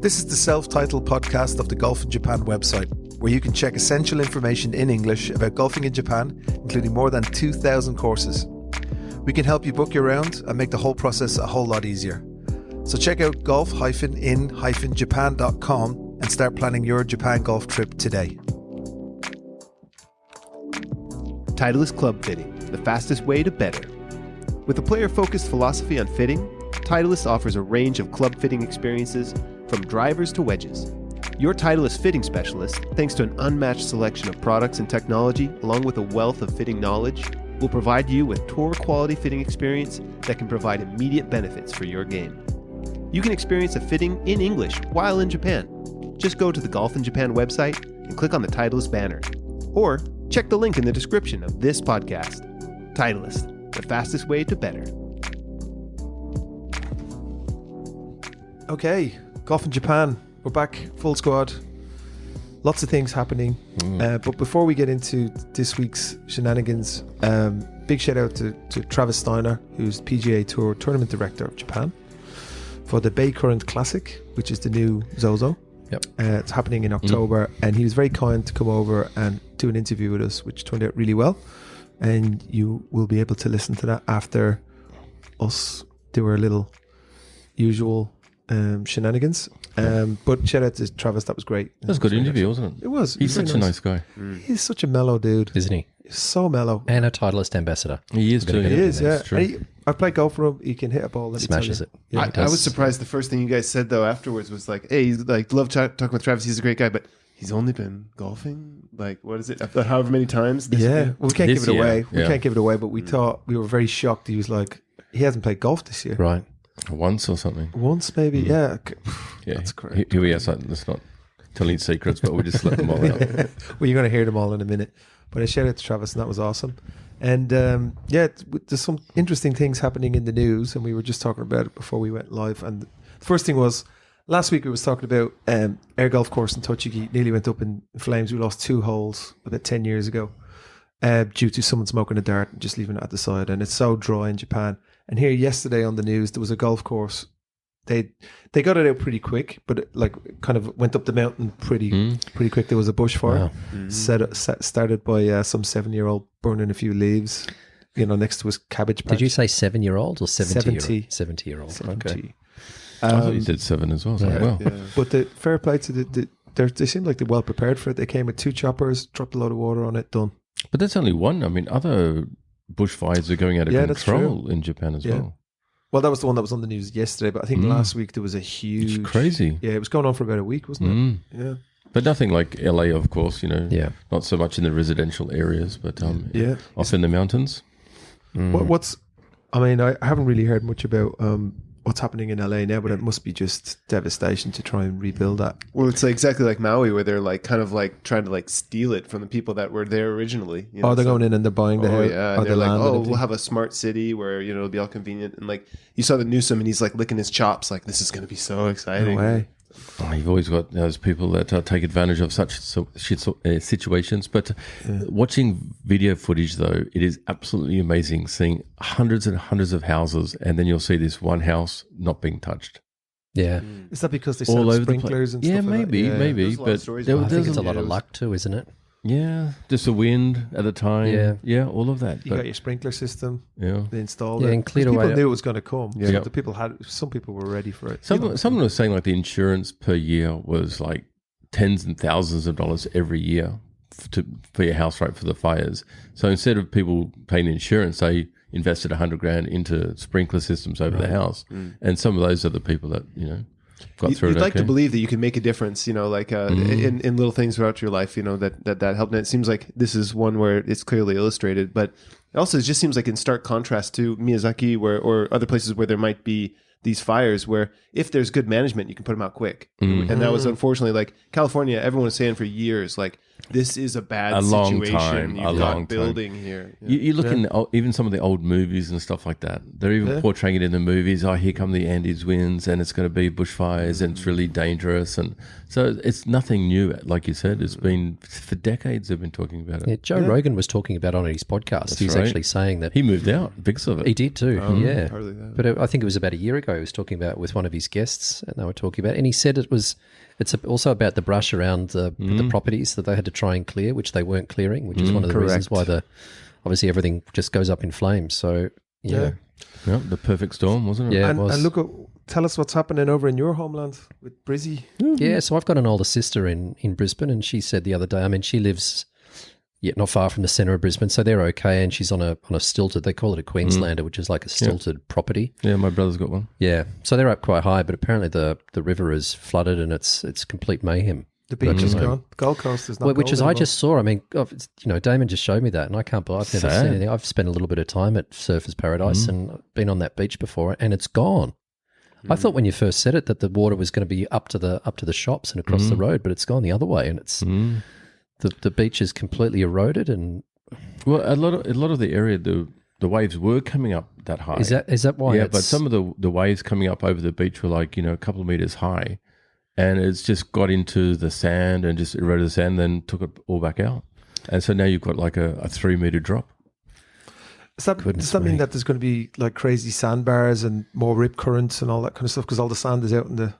This is the self-titled podcast of the Golf in Japan website, where you can check essential information in English about golfing in Japan, including more than 2,000 courses. We can help you book your round and make the whole process a whole lot easier. So check out golf-in-japan.com and start planning your Japan golf trip today. Titleist Club Fitting, the fastest way to better. With a player-focused philosophy on fitting, Titleist offers a range of club fitting experiences from drivers to wedges. Your Titleist fitting specialist, thanks to an unmatched selection of products and technology, along with a wealth of fitting knowledge, will provide you with tour-quality fitting experience that can provide immediate benefits for your game. You can experience a fitting in English while in Japan. Just go to the Golf in Japan website and click on the Titleist banner. Or check the link in the description of this podcast. Titleist, the fastest way to better. Okay, Golf in Japan. We're back, full squad. Lots of things happening. But before we get into this week's shenanigans, big shout out to Travis Steiner, who's PGA Tour Tournament Director of Japan, for the Baycurrent Classic, which is the new ZOZO. Yep. It's happening in October, and he was very kind to come over and do an interview with us, which turned out really well. And you will be able to listen to that after us do our little usual shenanigans. But shout out to Travis, that was great. That was a good interview, wasn't it? It was. He's such a nice guy. He's such a mellow dude. Isn't he? He's so mellow. And a Titleist ambassador. He is too. He is, yeah. True. And I've played golf for him. He can hit a ball. Smashes it. Yeah, I was surprised the first thing you guys said, though, afterwards was like, hey, he's like, love talking with Travis. He's a great guy, but he's only been golfing, like, what is it, however many times this year? Well, we can't give This it away. year, We yeah. can't give it away, but we thought, we were very shocked. He was like, he hasn't played golf this year. Right. Once or something. Once, maybe. Yeah. Yeah. That's correct. Here we are. Let's not tell any secrets, but we'll just let them all out. Well, you're going to hear them all in a minute. But I shout out to Travis, and that was awesome. And there's some interesting things happening in the news, and we were just talking about it before we went live. And the first thing was, last week we was talking about Air Golf Course in Tochigi nearly went up in flames. We lost 2 holes about 10 years ago due to someone smoking a dart and just leaving it at the side. And it's so dry in Japan. And here yesterday on the news, there was a golf course. They got it out pretty quick, but it, like, kind of went up the mountain pretty quick. There was a bushfire started by some 7-year-old burning a few leaves, next to his cabbage patch. Did you say 7-year-old or 70? 70. 70-year-old. 70. Okay. I thought you said 7 as well. So, well, But the fair play to they seemed like they're well prepared for it. They came with 2 choppers, dropped a load of water on it, done. but that's only one. I mean, other bushfires are going out of control in Japan as well. Well, that was the one that was on the news yesterday, but I think last week there was a huge... It's crazy. Yeah, it was going on for about a week, wasn't it? Yeah. But nothing like LA, of course, Yeah. Not so much in the residential areas, but off in the mountains. I mean, I haven't really heard much about what's happening in LA now, but it must be just devastation to try and rebuild that. Well, it's like exactly like Maui, where they're like kind of like trying to like steal it from the people that were there originally. They're going in and they're buying the house. Yeah, or and they're the like, land and we'll have a smart city where it'll be all convenient. And like you saw the Newsom, and he's like licking his chops, like this is going to be so exciting. No way. Oh, you've always got those people that take advantage of such situations. But watching video footage, though, it is absolutely amazing seeing hundreds and hundreds of houses, and then you'll see this one house not being touched. Yeah. Is that because they All sell over sprinklers and yeah, stuff like maybe, that? maybe. There's a lot of But stories there, about I think there's it's a lot of luck too, isn't it? Yeah, just the wind at the time. Yeah, all of that. You got your sprinkler system. Yeah. They installed Yeah, it. and cleared People away. knew it was going to come. Yeah. So the people some people were ready for it. Someone was saying like the insurance per year was like tens and thousands of dollars every year for your house, right, for the fires. So instead of people paying insurance, they invested $100,000 into sprinkler systems over the house. And some of those are the people that, got through You'd it. like to believe that you can make a difference, like in little things throughout your life, that helped. And it seems like this is one where it's clearly illustrated, but also it just seems like in stark contrast to Miyazaki or other places where there might be these fires where if there's good management, you can put them out quick. And that was unfortunately like California, everyone was saying for years, like this is a bad A long situation time, you've a got long building here. Yeah. You look in even some of the old movies and stuff like that. They're even portraying it in the movies. Oh, here come the Andes winds, and it's going to be bushfires, and it's really dangerous. And so it's nothing new. Like you said, it's been for decades. They've been talking about it. Yeah, Joe Rogan was talking about it on his podcast. He was right. actually saying that He moved out because of it. he did too. Yeah, hardly that. but I think it was about a year ago. He was talking about it with one of his guests, and they were talking about it. And he said it's also about the brush around the properties that they had to try and clear, which they weren't clearing, which is one of the reasons why obviously everything just goes up in flames. So yeah, the perfect storm, wasn't it? Yeah. And, it was. and look, tell us what's happening over in your homeland with Brizzy. Yeah, so I've got an older sister in Brisbane, and she said the other day, I mean, she lives not far from the centre of Brisbane, so they're okay, and she's on a stilted, they call it a Queenslander, which is like a stilted property. Yeah, my brother's got one. Yeah, so they're up quite high, but apparently the river is flooded and it's complete mayhem. The beach is gone. Gold Coast is not Which gold is, I anymore. just saw, I mean, Damon just showed me that, and I can't believe I've never Sad. seen anything. I've spent a little bit of time at Surfers Paradise and been on that beach before, and it's gone. I thought when you first said it that the water was going to be up to the shops and across the road, but it's gone the other way, and it's the beach is completely eroded. And Well, a lot of the area, the waves were coming up that high. is that why? Yeah, but some of the waves coming up over the beach were like, a couple of meters high, and it's just got into the sand and just eroded the sand, then took it all back out. And so now you've got like a 3-meter drop. Does that mean that there's going to be like crazy sandbars and more rip currents and all that kind of stuff because all the sand is out in the...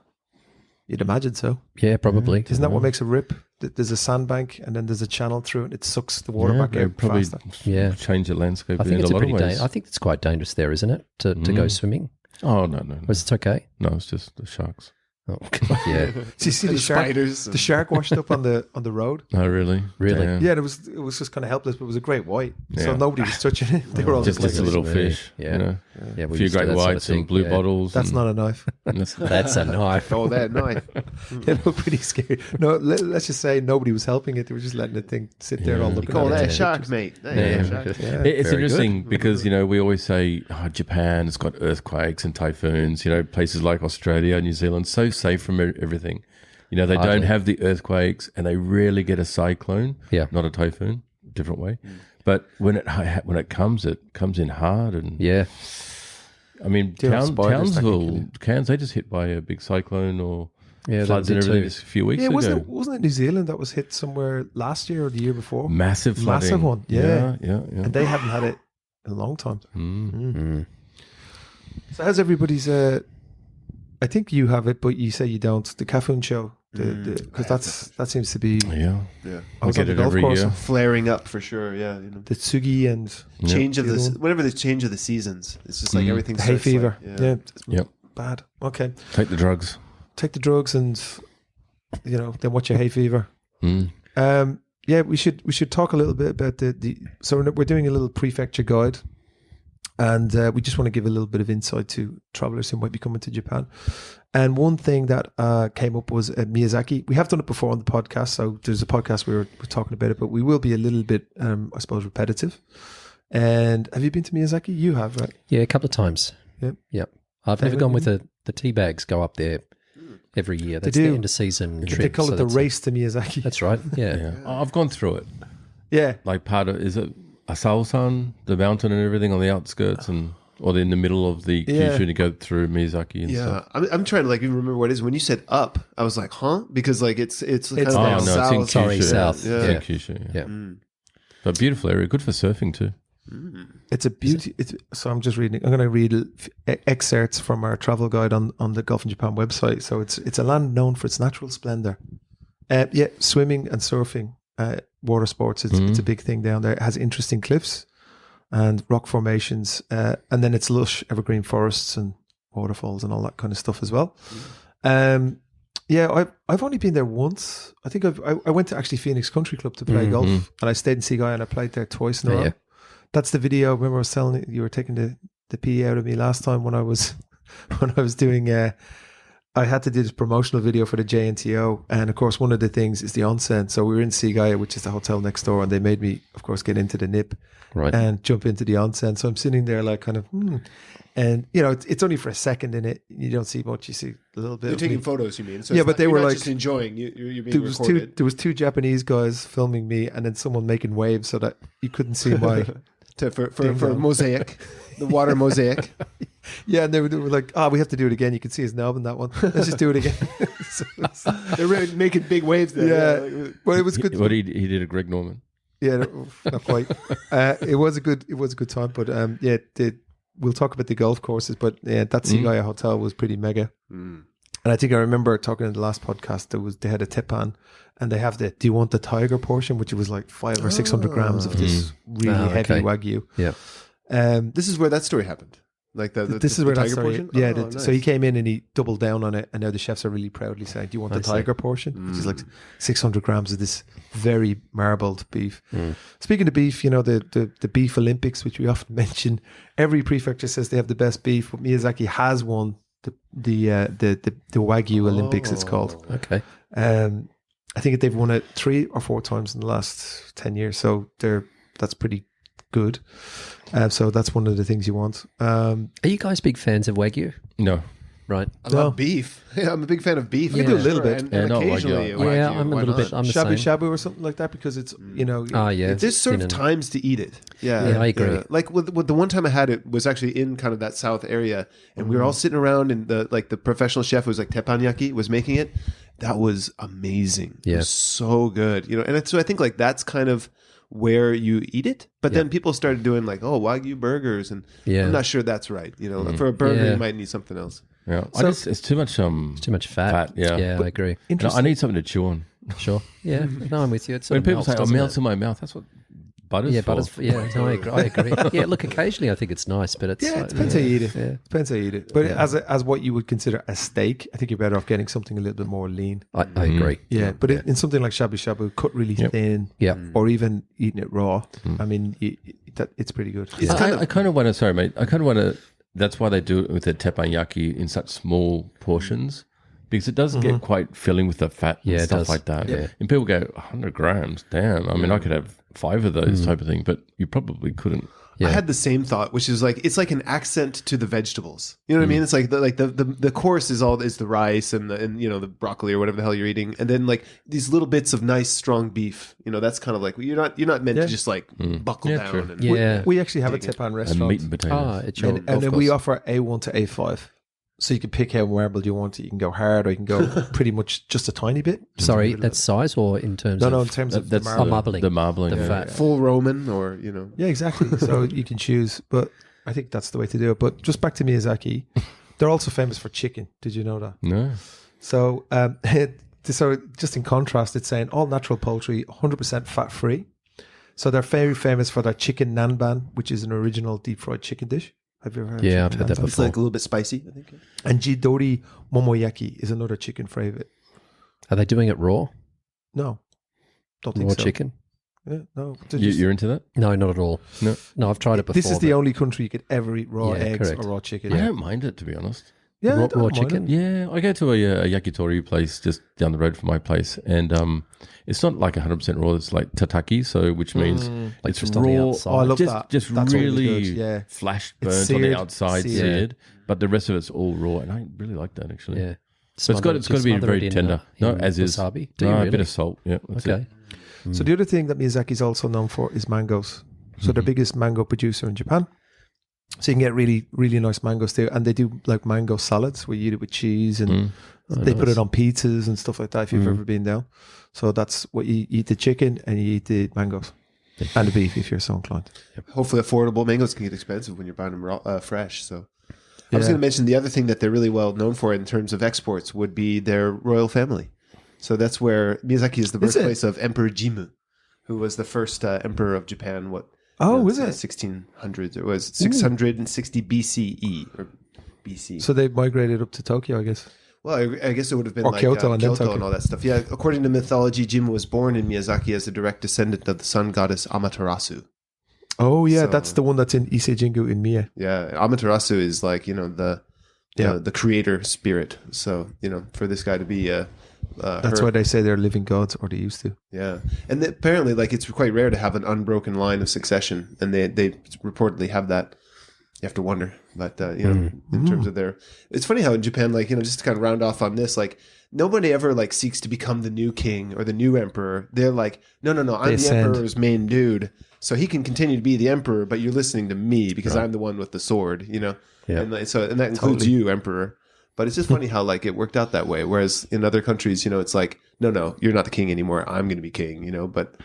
You'd imagine so. Yeah, probably. Isn't that what makes a rip? There's a sandbank and then there's a channel through it. It sucks the water back they out probably faster. change the landscape I think in it's a lot of ways. I think it's quite dangerous there, isn't it, to go swimming? Oh, no. Or is it okay? No, it's just the sharks. Oh, God, yeah. Do you see the shark? Spiders. The shark washed up on the road. Oh, really? Really? Damn. Yeah, it was just kind of helpless, but it was a great white. So Yeah. nobody was touching it. They were all Just just a like, little really. fish. Yeah. Yeah, A we few used to great that sort of whites thing. and blue Yeah. bottles. that's and not a knife. That's a knife. Oh, that knife. They look pretty scary. No, let's just say nobody was helping it. They were just letting the thing sit there all looking Call at that it. a shark, mate. Yeah. Shark. Yeah. It's Very interesting because, we always say, Japan has got earthquakes and typhoons, places like Australia, New Zealand, so safe from everything. They don't have the earthquakes and they rarely get a cyclone, not a typhoon, different way. But when it comes in hard. And Yeah. I mean, Yeah, spiders, Townsville, Cairns, they just hit by a big cyclone or Yeah, floods they and did everything too. just a few weeks Yeah, ago. wasn't it New Zealand that was hit somewhere last year or the year before? Massive flooding. Massive one, yeah. Yeah. And they hadn't had it in a long time. Mm. So how's everybody's... I think you have it, but you say you don't. The Cafoon show, because that seems to be... Yeah. Yeah. I was get on the it golf every course. year. Flaring up for sure. Yeah. The Tsugi and Change of The other the one. whatever the change of the seasons. It's just like everything. the hay starts fever. like- yeah. It's Yep. bad. Okay. Take the drugs. Take the drugs and, then watch your hay fever. Mm. Yeah, we should talk a little bit about so we're doing a little prefecture guide, and we just want to give a little bit of insight to travelers who might be coming to Japan. And one thing that came up was Miyazaki. We have done it before on the podcast, so there's a podcast we're talking about it, but we will be a little bit, I suppose, repetitive. And have you been to Miyazaki? You have, right? Yeah, a couple of times. Yep. I've never David, gone with the tea bags go up there every year. That's do. the end of season trip. They call so it the that's- race to Miyazaki. That's right. Yeah. Yeah. I've gone through it. Yeah. Like part of, is it Asaosan, the mountain and everything on the outskirts or in the middle of the Kyushu to go through Miyazaki and Yeah, stuff? I'm trying to even remember what it is. When you said up, I was like, huh? Because it's kind of down. like Oh, no, south. it's in Sorry, Kyushu. south. Yeah. It's in Kyushu, yeah. Yeah. But beautiful area, good for surfing too. It's a beauty. So I'm just reading. I'm going to read excerpts from our travel guide on the Golf in Japan website. So it's a land known for its natural splendor. Swimming and surfing, water sports. It's a big thing down there. It has interesting cliffs and rock formations, and then it's lush evergreen forests and waterfalls and all that kind of stuff as well. I've only been there once. I think I went to actually Phoenix Country Club to play golf, and I stayed in Seaguy and I played there twice in a row. Yeah. That's the video. Remember, I was telling you were taking the PE out of me last time when I was doing I had to do this promotional video for the JNTO, and of course, one of the things is the onsen. So we were in Sigaya, which is the hotel next door, and they made me, of course, get into the nip and jump into the onsen. So I'm sitting there, like, kind of, and you know, it's only for a second in it. You don't see much. You see a little bit. You're of taking me. photos, you mean? So Yeah, but they were not like just enjoying. You're being recorded. There was two Japanese guys filming me, and then someone making waves so that you couldn't see my for mosaic, the water mosaic. Yeah, and they were like, "Oh, we have to do it again. You can see his knob in that one. Let's just do it again." They're really making big waves there. Yeah, but it was good. He did a Greg Norman. Yeah, not quite. It was a good time, but we'll talk about the golf courses. But yeah, that Sigaya hotel was pretty mega. And I think I remember talking in the last podcast. They had a tip-on, and they have the "Do you want the tiger" portion, which was like 500 or 600 grams of this really heavy Wagyu. Yeah. This is where that story happened. Like this is where tiger that story. portion? Yeah, nice. so he came in and he doubled down on it, and now the chefs are really proudly saying, "Do you want the tiger portion?" Which is like 600 grams of this very marbled beef. Speaking of beef, you know, the beef Olympics, which we often mention, every prefecture says they have the best beef, but Miyazaki has won the Wagyu Olympics. It's called. Okay. I think they've won it 3 or 4 times in the last 10 years, so that's pretty good. So that's one of the things you want. Are you guys big fans of Wagyu? No. Right. I love beef. Yeah, I'm a big fan of beef. You can do a little bit. And not occasionally Wagyu. Yeah, Wagyu, I'm a why little not? bit. I'm the Shabu same. shabu or something like that, because it's, you know, Yeah. There's certain times to eat it. Yeah, I agree. Yeah. Like with the one time I had it was actually in kind of that south area, and we were all sitting around, and the professional chef who was like teppanyaki was making it. That was amazing. Yeah. It was so good. You know, and so I think like that's kind of where you eat it. But then people started doing like, Wagyu burgers, and I'm not sure that's right. You know, for a burger you might need something else. Yeah, it's too much. It's too much fat. Yeah, I agree. And I need something to chew on. Sure. Yeah. No, I'm with you. It's When people say, doesn't melts it? in my mouth, that's what butter's Yeah, for. butter's. Yeah, no, I agree. Yeah, look, occasionally I think it's nice, but it's it depends how you eat it. Yeah. Depends how you eat it. But as what you would consider a steak, I think you're better off getting something a little bit more lean. I agree. Yeah, but in something like shabu shabu, cut really thin, or even eating it raw. I mean, it's pretty good. It's I kind of want to. Sorry, mate. I kind of want to. That's why they do it with the teppanyaki in such small portions, because it doesn't get quite filling with the fat and stuff like that. Yeah. And people go, 100 grams, damn. I mean, I could have 5 of those type of thing, but you probably couldn't. I had the same thought, which is like it's like an accent to the vegetables. You know what I mean? It's like the course is the rice and you know the broccoli or whatever the hell you're eating, and then like these little bits of nice strong beef. You know, that's kind of like you're not meant to just like buckle down. true. And We actually have a tip-on restaurant. Meat and potatoes. It's your And then we offer A1 to A5. So you can pick how marbled you want it. You can go hard, or you can go pretty much just a tiny bit. Sorry, that's size or in terms of... No, in terms of the That's marble. marbling. The marbling. The fat. full Roman or you know. Yeah, exactly. So you can choose, but I think that's the way to do it. But just back to Miyazaki, they're also famous for chicken. Did you know that? No. So, so just in contrast, it's saying all natural poultry, 100% fat free. So they're very famous for their chicken nanban, which is an original deep fried chicken dish. Have you ever heard? Yeah, of I've heard that nanban? It's like a little bit spicy, I think. And jidori momoyaki is another chicken favorite. Are they doing it raw? No, don't think Raw so. chicken? Yeah, no. You're into that? No, not at all. No, I've tried it before. This is the but- only country you could ever eat raw eggs correct. or raw chicken. I don't mind it, to be honest. Yeah, I raw, don't raw mind chicken? it. Yeah, I go to a yakitori place just down the road from my place, and it's not like 100% raw. It's like tataki, so which means Like it's just raw. on the outside. Oh, I love just, that. Just That's really good, yeah. flash It's burnt on seared, the outside, seared. seared, but the rest of it's all raw, and I really like that actually. Yeah. So it's got to be very tender. No, as is. Wasabi? Do No, you a really? bit of salt. Yeah. That's Okay. it. So the other thing that Miyazaki is also known for is mangoes. So they're biggest mango producer in Japan. So you can get really, really nice mangoes there. And they do like mango salads where you eat it with cheese and they put it on pizzas and stuff like that if you've ever been down. So that's what you eat, the chicken and you eat the mangoes and the beef if you're so inclined. Hopefully affordable. Mangoes can get expensive when you're buying them raw, fresh. So I was Yeah. going to mention the other thing that they're really well known for in terms of exports would be their royal family. So that's where Miyazaki is the Is it? birthplace of Emperor Jimmu, who was the first emperor of Japan. Was it? 1600s. It was 660 BCE or BC. So they migrated up to Tokyo, I guess. Well, I guess it would have been Or like Kyoto and then Kyoto Tokyo. and all that stuff. Yeah, according to mythology, Jimmu was born in Miyazaki as a direct descendant of the sun goddess Amaterasu. Oh, yeah. So- that's the one that's in Ise Jingu in Mie. Yeah, Amaterasu is like, you know, the the creator spirit. So, for this guy to be that's why they say they're living gods, or they used to. Yeah. And apparently, like, it's quite rare to have an unbroken line of succession, and they reportedly have that. You have to wonder, but in terms of it's funny how in Japan, like, just to kind of round off on this, like, nobody ever like seeks to become the new king or the new emperor. They're like, no, I'm the emperor's main dude, so he can continue to be the emperor, but you're listening to me because I'm the one with the sword, Yeah. And that includes you, emperor. But it's just funny how like it worked out that way. Whereas in other countries, it's like, no, you're not the king anymore. I'm going to be king, But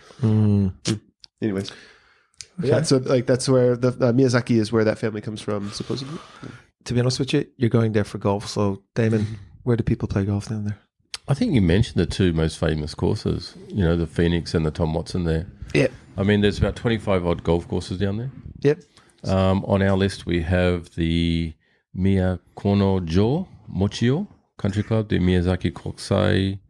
anyways. Okay. Yeah, so like that's where the Miyazaki is where that family comes from, supposedly. To be honest with you, you're going there for golf. So, Damon, where do people play golf down there? I think you mentioned the two most famous courses, the Phoenix and the Tom Watson there. Yep. I mean, there's about 25 odd golf courses down there. Yep. On our list, we have the Miyakono-jo Mochio Country Club, the Miyazaki Kokusai,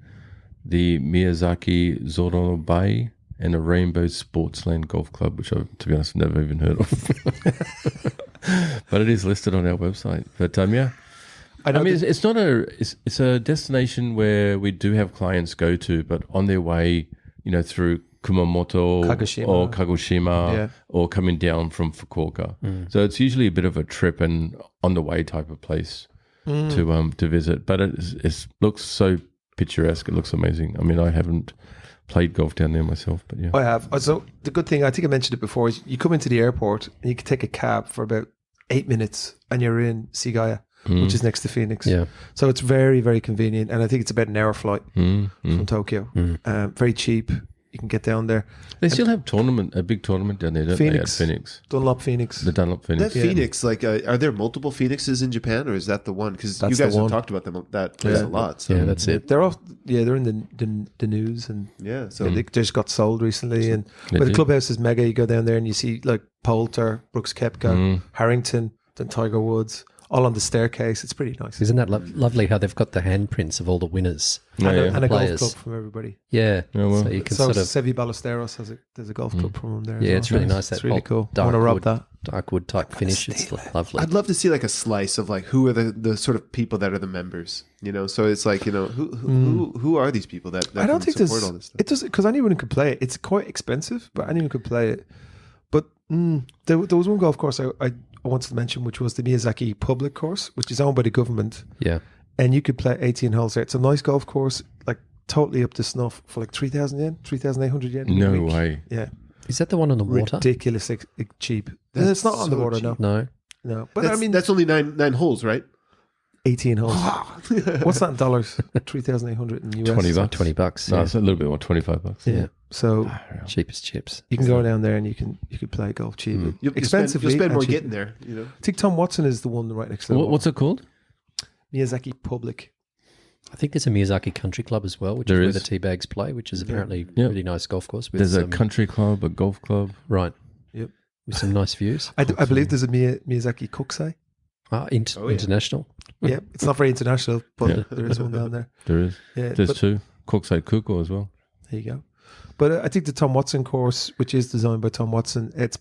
the Miyazaki Zoro Bay, and the Rainbow Sportsland Golf Club, which I, to be honest, never even heard of. But it is listed on our website. But yeah, I mean, it's not it's a destination where we do have clients go to, but on their way, through Kumamoto or Kagoshima or coming down from Fukuoka. So it's usually a bit of a trip and on the way type of place to visit. But it looks so picturesque. It looks amazing. I mean, I haven't played golf down there myself, but yeah. I have. So the good thing, I think I mentioned it before, is you come into the airport and you can take a cab for about 8 minutes and you're in Sigaya, which is next to Phoenix. Yeah. So it's very, very convenient. And I think it's about an hour flight from Tokyo. Very cheap. You can get down there. They still have a big tournament down there, don't they, at Phoenix? Dunlop Phoenix. The Dunlop Phoenix. That Phoenix, like, are there multiple Phoenixes in Japan, or is that the one? Because you guys have talked about that place a lot. So. Yeah, that's it. They're in the news, and so they just got sold recently. But the clubhouse is mega. You go down there and you see like Poulter, Brooks Koepka, Harrington, then Tiger Woods, all on the staircase. It's pretty nice. Isn't that lovely how they've got the handprints of all the winners and a golf club from everybody? Yeah. Oh, well. So you can Sevi Ballesteros there's a golf club from them there. Yeah, it's really nice. It's really cool. I want to rub that. Dark wood type finish. It's lovely. I'd love to see like a slice of like who are the sort of people that are the members. So it's like who are these people that I don't think support all this stuff? It does, because anyone can play it. It's quite expensive, but anyone could play it. But there was one golf course I wanted to mention, which was the Miyazaki public course, which is owned by the government. Yeah. And you could play 18 holes there. It's a nice golf course, like totally up to snuff for like 3,000 yen, 3,800 yen. No way. Yeah. Is that the one on the water? Ridiculously cheap. It's not on the water, cheap. no. But I mean, that's only nine holes, right? 18 holes. What's that in dollars? 3,800 in US. $20. No, it's a little bit more, $25. Yeah. So cheap as chips. You can go down there and you could play golf cheap. Expensively. You'll spend more cheap. getting there. I think Tom Watson is the one right next to What's it called? Miyazaki Public. I think there's a Miyazaki Country Club as well, which is where the Teabags play, which is apparently a really nice golf course. With there's a country club, a golf club. Right. Yep. With some nice views. I believe there's a Miyazaki Kokusai. International. Yeah, it's not very international, but there is one down there. There is. Yeah, there's two. Kokusai Kuko as well. There you go. But I think the Tom Watson course, which is designed by Tom Watson, it's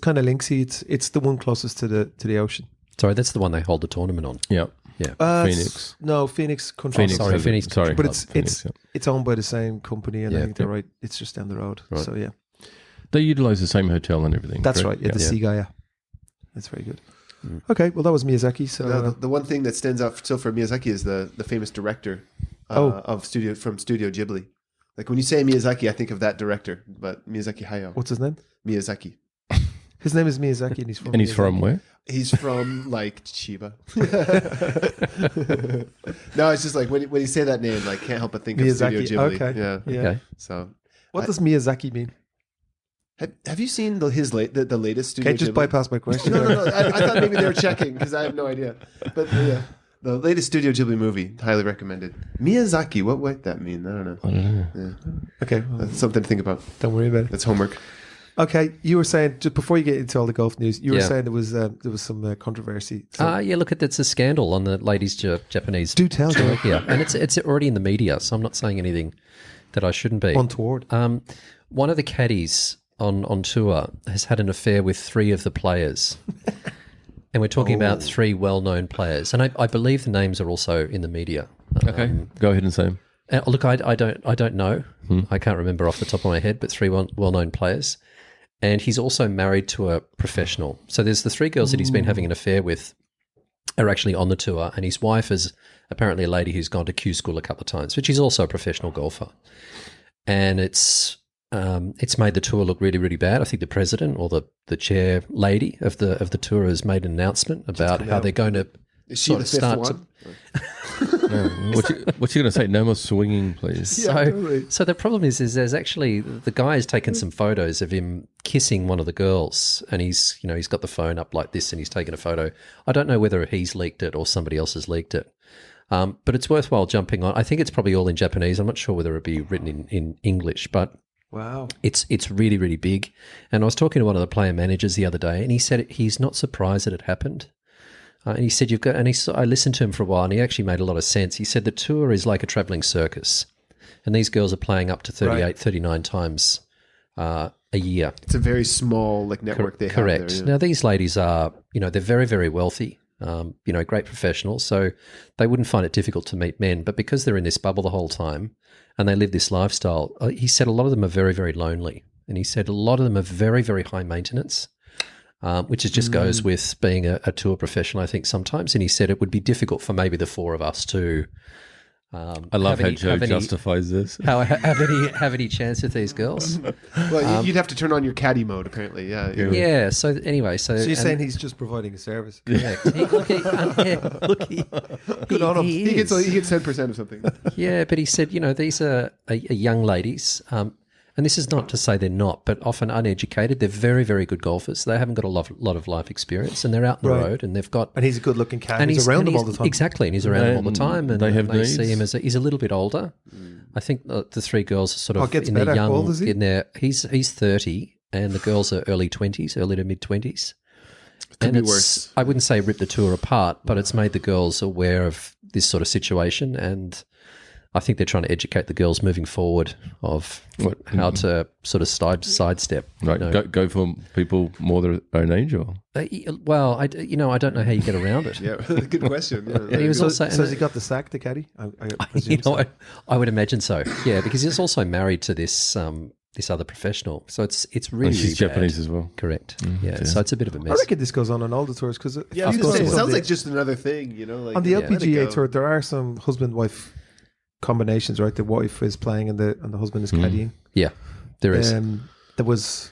kind of linksy. It's the one closest to the ocean. Sorry, that's the one they hold the tournament on. Yeah. Yeah. Phoenix. No, Phoenix Country. Phoenix. Sorry. But it's owned by the same company, and I think they're right. It's just down the road. Right. So yeah. They utilize the same hotel and everything. That's correct? right. Yeah, the Sigaya. That's very good. Okay, well that was Miyazaki. So now, the one thing that stands out still for Miyazaki is the famous director from Studio Ghibli. Like when you say Miyazaki, I think of that director, but Miyazaki Hayao. What's his name? Miyazaki. His name is Miyazaki, and he's from where? He's from like Chiba. No, it's just like when you say that name, like can't help but think Miyazaki. of Studio Ghibli. Okay. Yeah. Okay. So, what does Miyazaki mean? Have you seen the latest Studio Ghibli? Can't just bypass my question. No. I thought maybe they were checking because I have no idea. But yeah, the latest Studio Ghibli movie, highly recommended. Miyazaki, what might that mean? I don't know. Yeah. Okay, that's something to think about. Don't worry about it. That's homework. Okay, you were saying just before you get into all the golf news, you were saying there was some controversy. Look, it's a scandal on the ladies' Japanese. Do tell, Joe. Yeah, and it's already in the media, so I'm not saying anything that I shouldn't be. Untoward. One of the caddies on tour has had an affair with 3 of the players. And we're talking about 3 well-known players. And I believe the names are also in the media. Okay, go ahead and say them. Look, I don't know. I can't remember off the top of my head, but 3 well-known players. And he's also married to a professional. So there's the 3 girls that he's been having an affair with are actually on the tour, and his wife is apparently a lady who's gone to Q school a couple of times, but she's also a professional golfer. And it's made the tour look really, really bad. I think the president or the chair lady of the tour has made an announcement about how they're going to Is she the fifth one? What's you going to say? No more swinging, please. So the problem is there's actually the guy has taken some photos of him kissing one of the girls, and he's got the phone up like this, and he's taken a photo. I don't know whether he's leaked it or somebody else has leaked it, but it's worthwhile jumping on. I think it's probably all in Japanese. I'm not sure whether it'd be written in English, but wow, it's really, really big. And I was talking to one of the player managers the other day, and he said he's not surprised that it happened. And he said, I listened to him for a while, and he actually made a lot of sense. He said the tour is like a traveling circus, and these girls are playing up to 38, 39 times a year. It's a very small network they have. Correct. There, yeah. Now, these ladies are, they're very, very wealthy, great professionals, so they wouldn't find it difficult to meet men. But because they're in this bubble the whole time and they live this lifestyle, he said a lot of them are very, very lonely. And he said a lot of them are very, very high maintenance. Which just goes with being a tour professional, I think, sometimes. And he said it would be difficult for maybe the 4 of us to. I love how Joe justifies this. Have any chance with these girls? Well, you'd have to turn on your Caddie mode, apparently. Yeah. Yeah. So anyway, so you're saying he's just providing a service. Correct. Good on him. He gets 10% of something. Yeah, but he said, these are young ladies. And this is not to say they're not, but often uneducated. They're very, very good golfers. They haven't got a lot of life experience, and they're out on the road, and they've got. And he's a good-looking cat. And he's around them all the time. Exactly, and he's around them all the time. And they have they needs. see him as he's a little bit older. I think the 3 girls are sort of gets in better. their young. How old is he? In their he's 30, and the girls are early to mid 20s. Could be worse. I wouldn't say rip the tour apart, but it's made the girls aware of this sort of situation, and I think they're trying to educate the girls moving forward of how to sort of sidestep. Right, go for people more their own age, or well, I don't know how you get around it. Yeah, good question. Yeah. And he was also, so has he got the sack, the Caddie? I presume so. I would imagine so. Yeah, because he's also married to this other professional, so it's really. And she's really Japanese bad. as well. Correct. Yeah, so it's a bit of a mess. I reckon this goes on all the tours because it sounds like just another thing, on the LPGA tour, there are some husband-wife combinations, right? The wife is playing and the husband is caddying. Yeah, there is. There was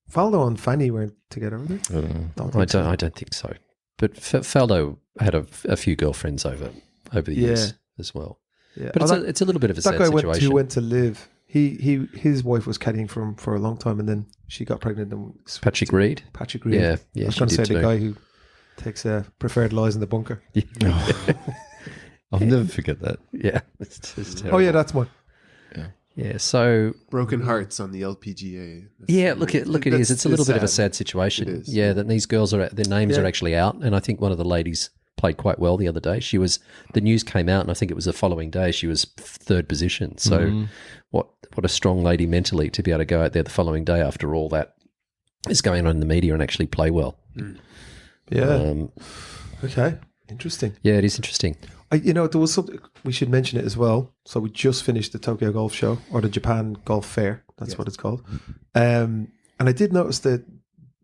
Faldo and Fanny weren't together, were they? I don't think so. But Faldo had a few girlfriends over the years as well. Yeah, but it's a little bit of a sad situation. That guy who went to live. His wife was caddying for him for a long time, and then she got pregnant. And Patrick Reed. Yeah. I was going to say the guy who takes preferred lies in the bunker. I'll never forget that. Yeah. It's terrible. Oh, yeah, that's one. Yeah, so... Broken hearts on the LPGA. Look, it is. It's a little bit of a sad situation. It is. Yeah, that these girls their names are actually out, and I think one of the ladies played quite well the other day. The news came out, and I think it was the following day, she was 3rd position. So what a strong lady mentally to be able to go out there the following day after all that is going on in the media and actually play well. Yeah. Okay. Interesting. Yeah, it is interesting. There was something, we should mention it as well. So we just finished the Tokyo Golf Show, or the Japan Golf Fair. That's what it's called. And I did notice that,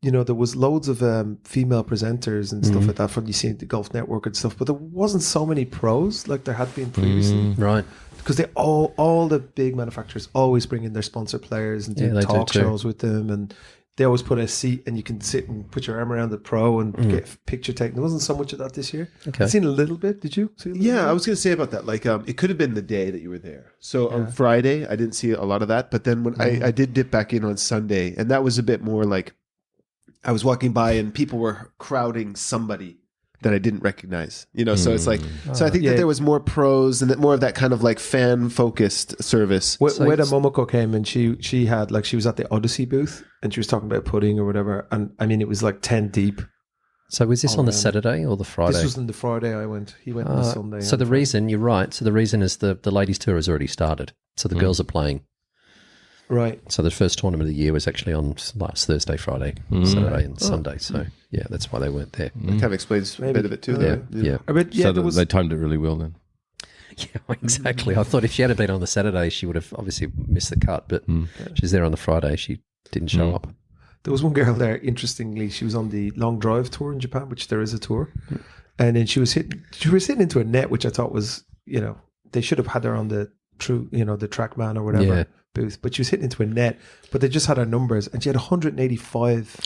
there was loads of female presenters and stuff like that from you see the Golf Network and stuff, but there wasn't so many pros like there had been previously. Right. Because they all the big manufacturers always bring in their sponsor players and do talk shows with them, and they always put a seat and you can sit and put your arm around the pro and get a picture taken. There wasn't so much of that this year. Okay. I've seen a little bit. Did you see a little bit? I was going to say about that. It could have been the day that you were there. So on Friday, I didn't see a lot of that. But then when I did dip back in on Sunday, and that was a bit more like I was walking by and people were crowding somebody that I didn't recognize, so it's like, so I think that there was more pros and that more of that kind of fan focused service. Where Momoko came and she had she was at the Odyssey booth and she was talking about pudding or whatever. And I mean, it was 10 deep. So was this on the Saturday or the Friday? This was on the Friday I went. He went on the Sunday. So the reason, you're right. So the reason is the ladies tour has already started. So the girls are playing. Right. So the first tournament of the year was actually on last Thursday, Friday, Saturday, and Sunday. So yeah, that's why they weren't there. That kind of explains a bit of it too. Yeah, though. yeah, I mean, yeah, So there was, they timed it really well then. yeah, exactly. I thought if she had been on the Saturday, she would have obviously missed the cut. But she's there on the Friday. She didn't show up. there was one girl there, interestingly, she was on the long drive tour in Japan, which there is a tour. And then she was hitting into a net, which I thought was, they should have had her on the the TrackMan or whatever booth, but she was hitting into a net, but they just had her numbers and she had 185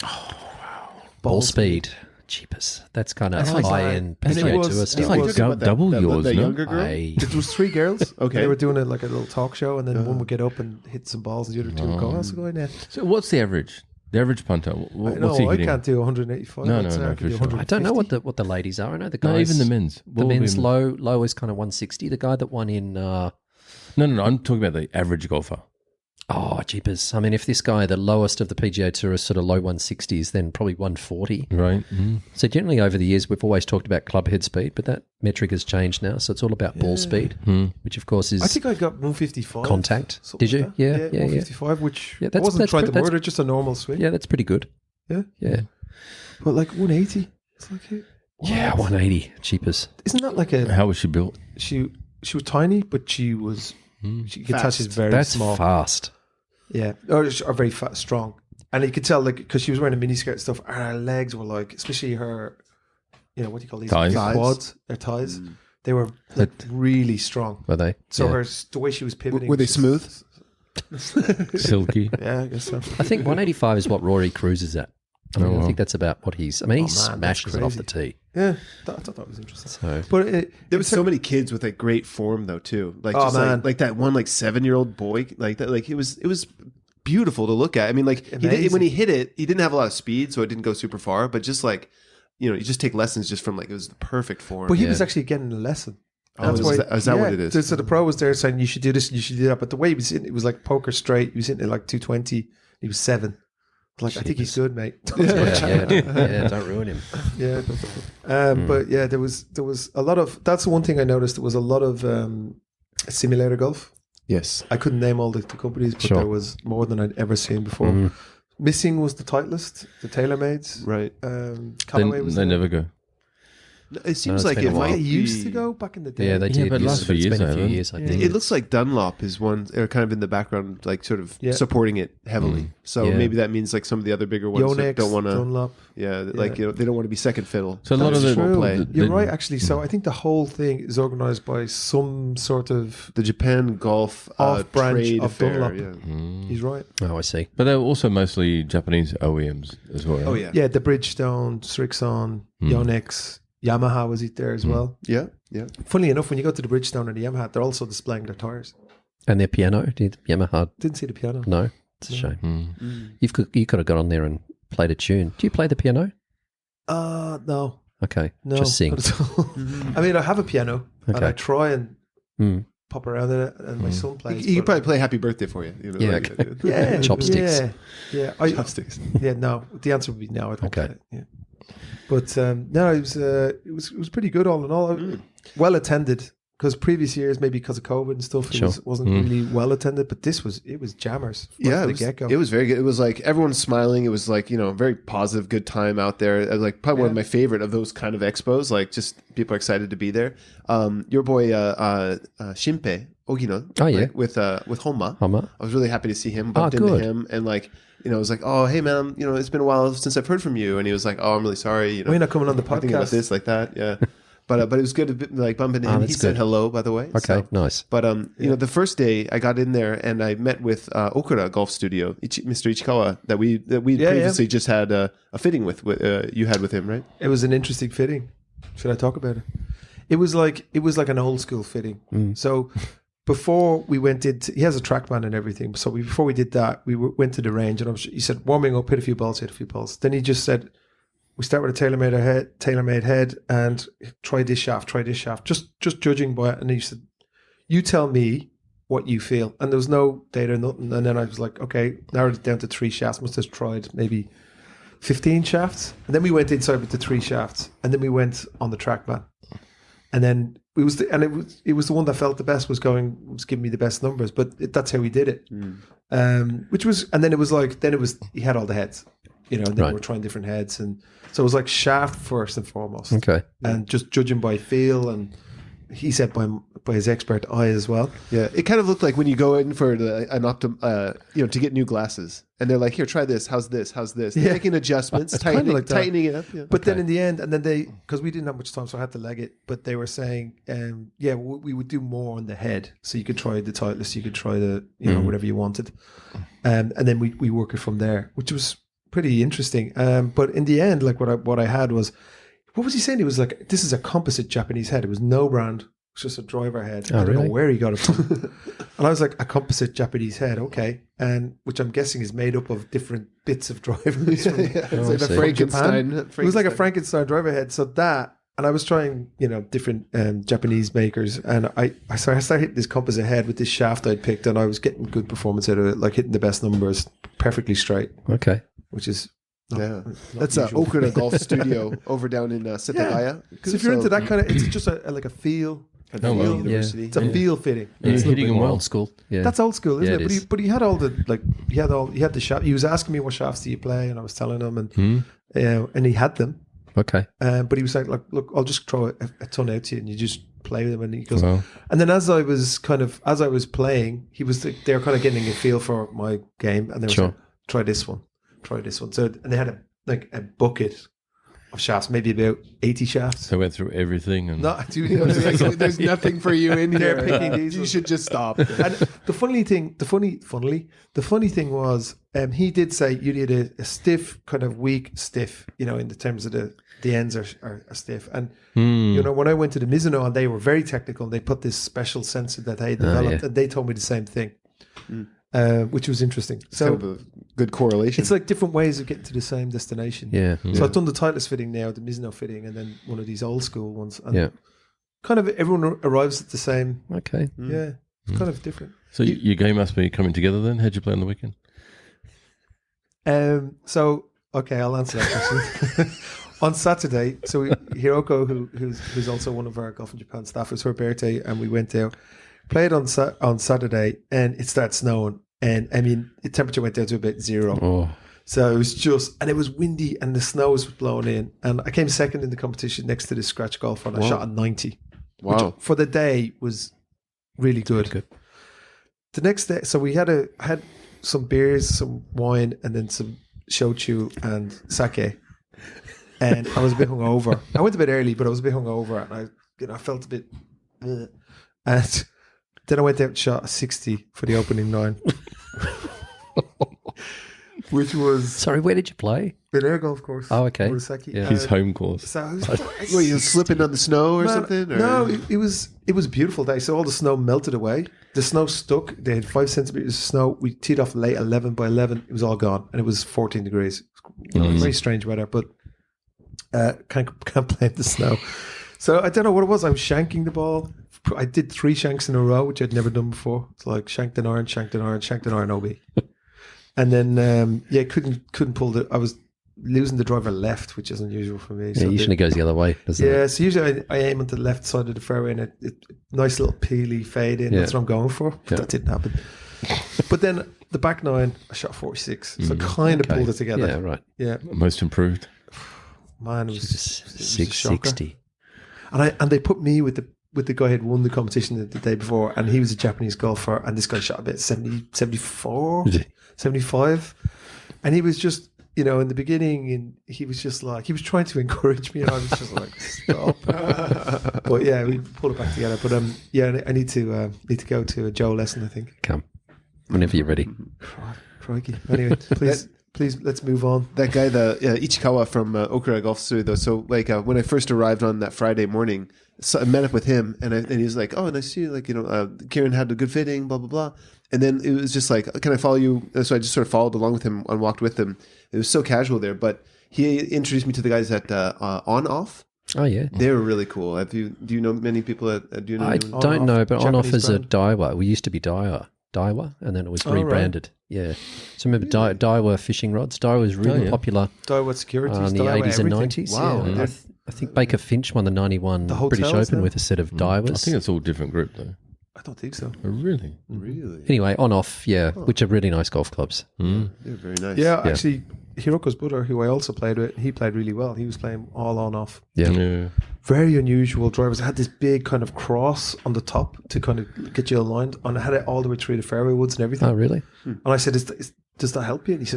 Ball speed. Cheapest. That's kind of high-end and it PGA was- Tour it stuff. was- double yours, that no? younger girl. There was 3 girls. Okay. They were doing it like a little talk show, and then one would get up and hit some balls, and the other 2 would go, how's it going there? So what's the average? The average punter? What's he I hitting? can't do 185. No, I'd no, say no, I could for do sure. I don't know 150. what the ladies are. I know the guys. No, even the men's. The men's low is kind of 160. The guy that won in No. I'm talking about the average golfer. jeepers. I mean, if this guy, the lowest of the PGA Tour is sort of low 160s, then probably 140. Right. So generally over the years, we've always talked about club head speed, but that metric has changed now. So it's all about ball speed, which of course is I think I got 155. contact. something Did you? like that. Yeah, 155, which Yeah, I that's- wasn't that's trying pre- to murder, just a normal swing. Yeah, that's pretty good. Yeah. Yeah. But like 180. It's like, Yeah, 180. Cheapest. Isn't that like a... How was she built? She was tiny, but she was... She could touch is very That's small. fast. Yeah, or very fat, strong, and you could tell like because she was wearing a miniskirt and stuff. Her legs were like, especially her, what do you call these Thighs. quads? Their thighs. They were like really strong. Were they? So Yeah. the way she was pivoting, Were they was smooth? Silky. Yeah, I guess so. I think 185 is what Rory cruises at. I mean, I think that's about what he's... I mean, he man, that's smashes it off the crazy. tee. Yeah, I thought that was interesting. So But There was so many kids with like great form though too. Like Oh, just man. like that one like 7-year-old boy like that. Like it was beautiful to look at. I mean, like when he hit it, he didn't have a lot of speed, so it didn't go super far. But just like you just take lessons just from like it was the perfect form. But he was actually getting a lesson. Oh, is that what it is? So the pro was there saying you should do this, you should do that. But the way he was hitting, it was like poker straight. He was hitting it like 220. He was 7. Like I think he's good, mate. yeah, don't ruin him. Yeah, but yeah, there was a lot of. That's the one thing I noticed. There was a lot of simulator golf. Yes. I couldn't name all the companies, but Sure. there was more than I'd ever seen before. Missing was the Titleist, the TaylorMades. Right. Callaway was They there. never go. It seems it's like been a it while. might They used be- to go back in the day. Yeah, they Yeah, did. but it lasts for It's years, been a few hasn't it? years, I Yeah. think. It looks like Dunlop is one, or kind of in the background, like sort of Yeah. supporting it heavily. So Yeah. maybe that means like some of the other bigger ones Yonex, don't want to. Dunlop. Yeah, like they don't want to be second fiddle. So a lot of That's the true. play. You're right, actually. So I think the whole thing is organized by some sort of. The Japan golf Off branch trade of affair. Dunlop. Yeah. He's right. Oh, I see. But they're also mostly Japanese OEMs as well. Oh right? yeah. Yeah, the Bridgestone, Strixon, Yonex, Yamaha was it there as well. Yeah. Yeah. Funnily enough, when you go to the Bridgestone and the Yamaha, they're also displaying their tires. And their piano? Did Yamaha? Didn't see the piano. No, it's a shame. You could have got on there and played a tune. Do you play the piano? No. Okay, No. just sing. not at all. I mean, I have a piano and Okay. I try and Mm. pop around in it, and my son plays. He could but- probably play Happy Birthday for you. Yeah, like, okay. yeah, Chopsticks. Yeah, Chopsticks. yeah. No, the answer would be no. I don't Okay. play it. Yeah, but no, it was pretty good all in all. Well attended because previous years, maybe because of COVID and stuff, Sure. it wasn't really well attended. But this was jammers. Right Yeah, from the get-go. it was very good. It was like everyone's smiling. It was like a very positive, good time out there. Like probably one of my favorite of those kind of expos. Like just people are excited to be there. Your boy Shinpei Ogino. Oh, yeah. like, with Honma. Honma. I was really happy to see him. Bumped into good. him and like I was like, oh hey man, it's been a while since I've heard from you. And he was like, oh I'm really sorry. Why are you not coming on the thinking about podcast? this like that. Yeah. But it was good to like bump into him. He that's said good. hello, by the way. Okay, So- nice. but the first day I got in there and I met with Okura Golf Studio, Mr. Ichikawa, that we previously just had a fitting with you had with him, right? It was an interesting fitting. Should I talk about it? It was like an old school fitting. So before we went into, he has a TrackMan and everything. So before we did that, we went to the range, and he said, warming up, hit a few balls. Then he just said, we start with a tailor-made head, and try this shaft, just judging by it. And he said, you tell me what you feel. And there was no data, nothing. And then I was like, okay, narrowed it down to 3 shafts. Must have tried maybe 15 shafts. And then we went inside with the 3 shafts. And then we went on the TrackMan. And then it was the one that felt the best was giving me the best numbers, but that's how he did it. Which was, and then it was he had all the heads, and then we were trying different heads, and so it was like shaft first and foremost, and just judging by feel, and he said by his expert eye as well. Yeah, it kind of looked like when you go in for to get new glasses, and they're like, "Here, try this. How's this? How's this?" They're making adjustments, tightening it up. Yeah. But then in the end, and then because we didn't have much time, so I had to leg it. But they were saying, we would do more on the head, so you could try the Titleist, you could try the whatever you wanted, and then we work it from there, which was pretty interesting. But in the end, like what I had was. What was he saying? He was like, this is a composite Japanese head. It was no brand. It was just a driver head. I don't know where he got it from. And I was like, a composite Japanese head, okay. And which I'm guessing is made up of different bits of drivers. It's like a Frankenstein. It was like a Frankenstein driver head. So that, and I was trying, different Japanese makers. And I started hitting this composite head with this shaft I'd picked, and I was getting good performance out of it, like hitting the best numbers, perfectly straight. Okay. Which is... that's Okura Golf Studio over down in Setagaya. So if you're into that kind of, it's just like a feel. University. It's a feel fitting. It's hitting them old school. Yeah, that's old school, isn't it? Is. But he had all the he had the shaft. He was asking me what shafts do you play, and I was telling him, and he had them. Okay. But he was like, look, I'll just throw a ton out to you, and you just play with them. And he goes, and then as I was playing, they were kind of getting a feel for my game, and they were saying, try this one. So, and they had a bucket of shafts, maybe about 80 shafts. So I went through everything. And there's nothing for you in here. They're picking these. You should just stop. And the funny thing was, he did say you need a stiff, kind of weak stiff, in the terms of the ends are stiff. And, when I went to the Mizuno and they were very technical, they put this special sensor that they developed and they told me the same thing. Which was interesting. So kind of a good correlation. It's like different ways of getting to the same destination. Yeah. So I've done the Titleist fitting now, the Mizuno fitting, and then one of these old school ones. And kind of everyone arrives at the same. Okay. Yeah. It's kind of different. So your game must be coming together then? How'd you play on the weekend? I'll answer that question. On Saturday, so Hiroko, who's also one of our Golf in Japan staff, it was her birthday, and we went out. Played on Saturday, and it started snowing, and I mean the temperature went down to about 0. So it was and it was windy, and the snow was blowing in, and I came second in the competition next to the scratch golfer, and I shot a 90. Wow! Which for the day was really good. The next day, so I had some beers, some wine, and then some shochu and sake, and I was a bit hungover. I went a bit early, but I was a bit hungover, and I felt a bit, and. Then I went out and shot a 60 for the opening 9. Which was... Sorry, where did you play? In air golf course. Oh, okay. Yeah. His home course. So were you slipping on the snow or something? Or? No, it was a beautiful day. So all the snow melted away. The snow stuck. They had 5 centimeters of snow. We teed off late 11 by 11. It was all gone. And it was 14 degrees. Very strange weather, but can't blame the snow. So I don't know what it was. I was shanking the ball. I did 3 shanks in a row, which I'd never done before. It's like shanked an iron, OB. And then, couldn't pull I was losing the driver left, which is unusual for me. So usually goes the other way, doesn't it? Yeah, so usually I aim onto the left side of the fairway, and it nice little peely fade in. That's what I'm going for. But that didn't happen. But then the back 9, I shot 46. So kind of pulled it together. Yeah, right. Yeah. Most improved. Man, it was 660. And they put me with the guy who had won the competition the day before, and he was a Japanese golfer, and this guy shot about 70, 74, 75. And he was just, in the beginning, and he was just like, he was trying to encourage me, and I was just like, stop. But yeah, we pulled it back together. But I need to go to a Joe lesson, I think. Come, whenever you're ready. Crikey. Anyway, please, let's move on. That guy, the Ichikawa from Okura Golf Studio. So, when I first arrived on that Friday morning, I met up with him, and he was like, "Oh, nice to see you. Kieran had a good fitting, blah blah blah." And then it was just like, "Can I follow you?" So I just sort of followed along with him and walked with him. It was so casual there, but he introduced me to the guys at On Off. Oh yeah, they were really cool. Do you know many people at? I don't know, but On Off is a Daiwa. We used to be Daiwa, and then it was rebranded. Right. Yeah. So remember Daiwa fishing rods? Daiwa was really popular. Daiwa Securities. In the 80s and 90s. Wow. Yeah. I think Baker Finch won the 91 The British hotels Open now? with a set of divers. I think it's all different group though. I don't think so. Oh, really? Really? Anyway, on off, which are really nice golf clubs. They're very nice. Yeah, actually, Hiroko's brother, who I also played with, he played really well. He was playing all on off. Yeah. Very unusual drivers. It had this big kind of cross on the top to kind of get you aligned, and it had it all the way through the fairway woods and everything. Oh, really? And I said, does that help you? And he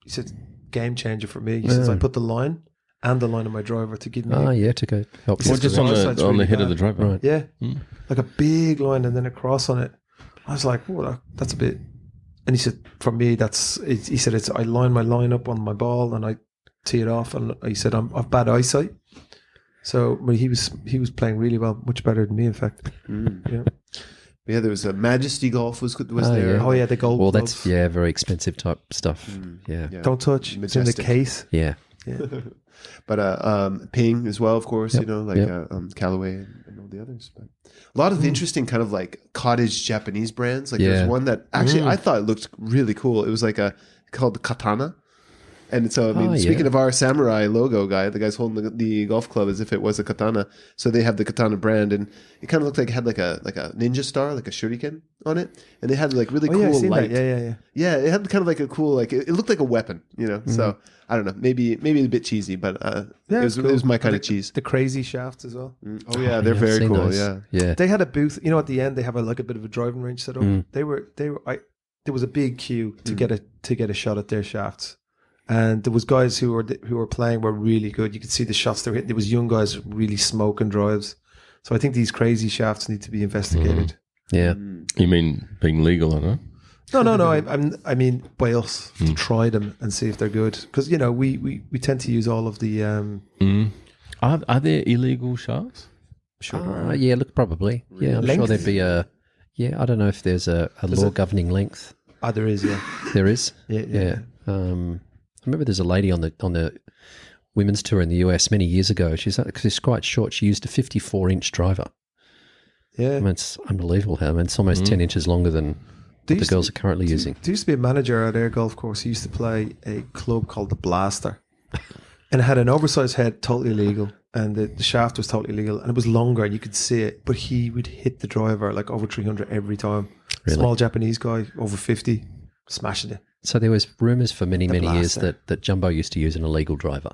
said, game changer for me. He says, I put the line and the line of my driver to give me. To go help. Well, Well, just on the head of the driver. Right. Yeah, like a big line and then a cross on it. I was like, oh, that's a bit. And he said, for me, he said, I line my line up on my ball and I tee it off. And he said, I've bad eyesight. So but he was playing really well, much better than me, in fact. Yeah, there was a Majesty Golf was there. Yeah. Oh yeah, the gold. Well, gloves. that's very expensive type stuff. Yeah. Don't touch. It's in the Majestic. case. Yeah. But Ping as well, of course, Callaway and all the others. But a lot of interesting kind of like cottage Japanese brands. Like there's one that actually I thought looked really cool. It was called the Katana. And so, I mean, speaking of our samurai logo guy, the guy's holding the golf club as if it was a katana. So they have the Katana brand, and it kind of looked like it had like a ninja star, like a shuriken on it. And they had like really cool light. Yeah. Yeah, it had kind of like a cool, like it looked like a weapon, So I don't know, maybe a bit cheesy, but it was my kind of cheese. The crazy shafts as well. Oh yeah, they're very cool. Those. Yeah. They had a booth. At the end they have a bit of a driving range set up. There was a big queue to get a shot at their shafts. And there was guys who were playing were really good. You could see the shots they were hitting. There was young guys really smoking drives. So I think these crazy shafts need to be investigated. Yeah. You mean being legal or not? No. I mean by us to try them and see if they're good, because we tend to use all of the. Are there illegal shafts? Sure. Yeah. Look, probably. Yeah. I'm sure there'd be a. Yeah. I don't know if there's a law governing length. There is. Yeah. There is. Yeah. I remember there's a lady on the women's tour in the US many years ago. She's quite short. She used a 54-inch driver. Yeah. I mean, it's unbelievable how. I mean, it's almost 10 inches longer than what the girls are currently using. There used to be a manager at Air Golf Course who used to play a club called the Blaster. And it had an oversized head, totally illegal. And the shaft was totally illegal. And it was longer and you could see it. But he would hit the driver like over 300 every time. Really? Small Japanese guy, over 50, smashing it. So there was rumours for many years Blaster. that Jumbo used to use an illegal driver.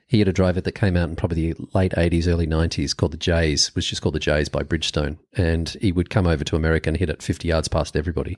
He had a driver that came out in probably the late 80s, early 90s called the Jays, was just called the Jays by Bridgestone. And he would come over to America and hit it 50 yards past everybody.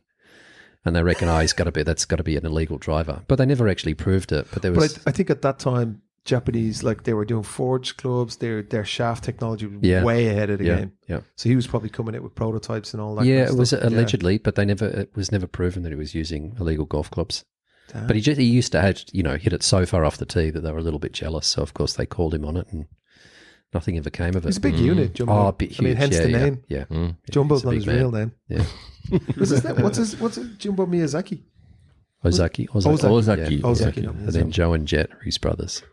And they reckon, that's got to be an illegal driver. But they never actually proved it. But I think at that time, Japanese, like they were doing forged clubs, their shaft technology was way ahead of the game. Yeah. So he was probably coming in with prototypes and all that. Yeah, kind of it was stuff. allegedly, but it was never proven that he was using illegal golf clubs. Damn. But he used to have, hit it so far off the tee that they were a little bit jealous. So of course they called him on it, and nothing ever came of it. He's a big unit, Jumbo. Oh, a bit huge. I mean, hence the name. Yeah. Jumbo's He's a not big his man. real name. Yeah. What's his Jumbo Miyazaki? Ozaki. Ozaki. Yeah. Ozaki. Yeah. And then Joe and Jet are his brothers.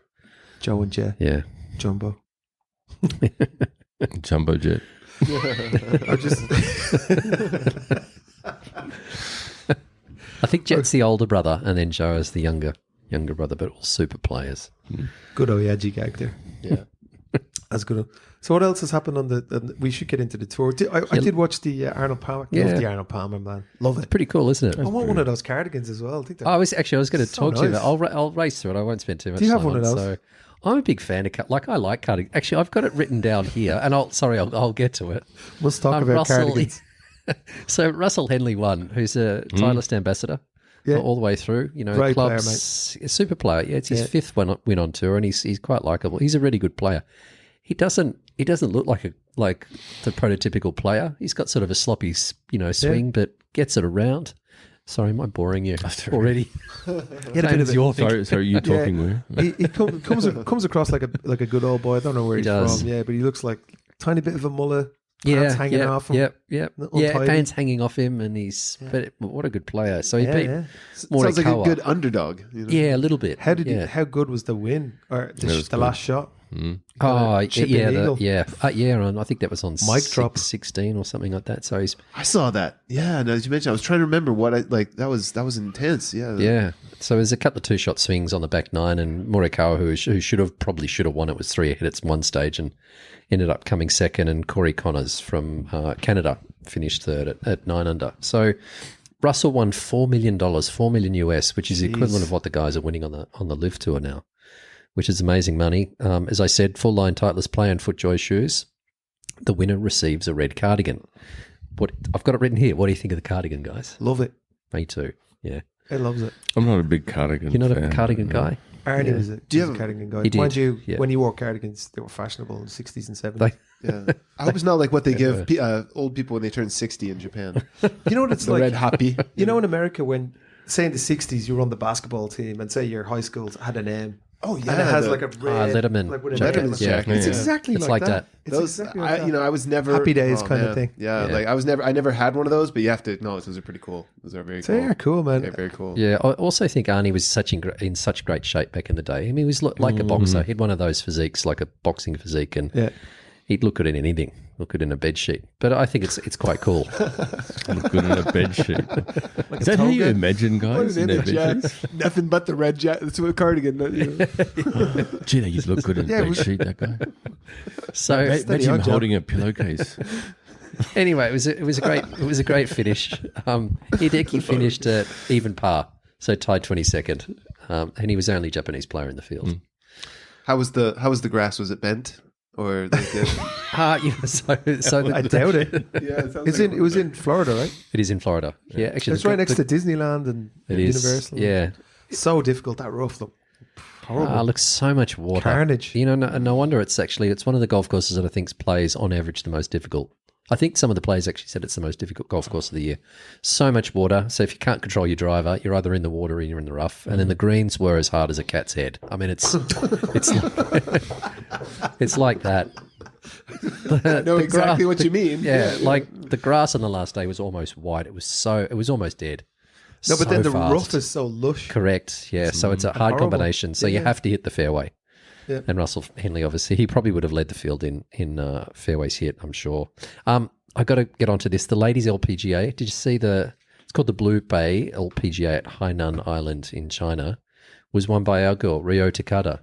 Joe and Jet. Yeah. Jumbo. Jumbo Jet. I just I think Jet's the older brother, and then Joe is the younger brother, but all super players. good Oyaji gag there. Yeah. That's good. So what else has happened on the we should get into the tour. I did watch the Arnold Palmer. Yeah. Love the Arnold Palmer, man. Love it. Pretty cool, isn't it? I want one of those cardigans as well. I think I was going to so talk to you nice. about. I'll race through it. I won't spend too much time. Do you have one on of it. those? So I'm a big fan of I like cardigans. Actually, I've got it written down here, and I'll get to it. Let's talk about Russell, cardigans. So Russell Henley won, who's a Titleist ambassador. Yeah. All the way through, Great clubs, a super player. Yeah, it's his fifth win on tour, and he's quite likable. He's a really good player. He doesn't look like the prototypical player. He's got sort of a sloppy, swing, but gets it around. Sorry, am I boring you already? He had a bit of your Sorry, you talking where? He comes across like a good old boy. I don't know where he's does. from. Yeah, but he looks like a tiny bit of a mullet. Yeah, Pants hanging off him. Yep. Untidy. Pants hanging off him, and but what a good player. So he beat Sounds like a Morikawa. good underdog. Yeah, a little bit. How good was the win or the last shot? Oh, Chipping yeah, eagle. and I think that was on Mic drop. 16 or something like that. So he's I saw that. Yeah, and as you mentioned, I was trying to remember what I like. That was intense. Yeah. yeah. So there's a couple of 2-shot swings on the back nine, and Morikawa, who should have won it, was 3 ahead at one stage and ended up coming second. And Corey Connors from Canada finished third at 9 under. So Russell won $4 million, $4 million US, which is the equivalent of what the guys are winning on the Live Tour now, which is amazing money. As I said, full line Titleist play and FootJoy shoes. The winner receives a red cardigan. I've got it written here. What do you think of the cardigan, guys? Love it. Me too. Yeah. He loves it. I'm not a big cardigan You're not fan. a cardigan guy? Arnie was a cardigan guy. He did, Mind you, yeah. when he wore cardigans, they were fashionable in the 60s and 70s. Yeah. I hope it's not like what they give old people when they turn 60 in Japan. You know what it's The like? red hoppy. You know, in America, when, say in the 60s, you were on the basketball team and say your high school had a name. Oh, yeah. And it has like a red... Letterman. Like with a jacket. Letterman Yeah. jacket. It's exactly It's like like that. that. It's Those, exactly like that. I was never Happy days kind of man. thing. Yeah, Yeah. like I never had one of those, but you have to acknowledge those are pretty cool. Those are very So cool. yeah, cool, man. Yeah, very cool. Yeah, I also think Arnie was in such great shape back in the day. I mean, he was like a boxer. He had one of those physiques, like a boxing physique, and Yeah. he'd look good in anything. Look good in a bed sheet. But I think it's quite cool. Look good in a bed sheet. Is that how you imagine guys in their bed sheets? Nothing but the red jacket. That's what a cardigan. Gee, they look good in a bed sheet, that guy. So Imagine him holding a pillowcase. anyway, it was a great finish. Hideki finished at even par, so tied 22nd, and he was the only Japanese player in the field. How was the grass? Was it bent or like I doubt it. It was in Florida, right? It is in Florida. Yeah, actually, It's right next to Disneyland and it is. Universal. Yeah, So difficult, that rough, though. Horrible. looks so much water. Carnage. You know, no wonder it's one of the golf courses that I think plays on average the most difficult. I think some of the players actually said it's the most difficult golf course of the year. So much water. So if you can't control your driver, you're either in the water or you're in the rough. And then the greens were as hard as a cat's head. I mean, it's it's like that. I know exactly what you mean. Yeah, like the grass on the last day was almost white. It was almost dead. No, but then the fast. rough is so lush. Correct. Yeah. So it's a hard horrible. combination. So you have to hit the fairway. Yeah. And Russell Henley, obviously, he probably would have led the field in fairways hit, I'm sure. I got to get onto this. The ladies LPGA. Did you see it's called the Blue Bay LPGA at Hainan Island in China. Was won by our girl, Rio Takada.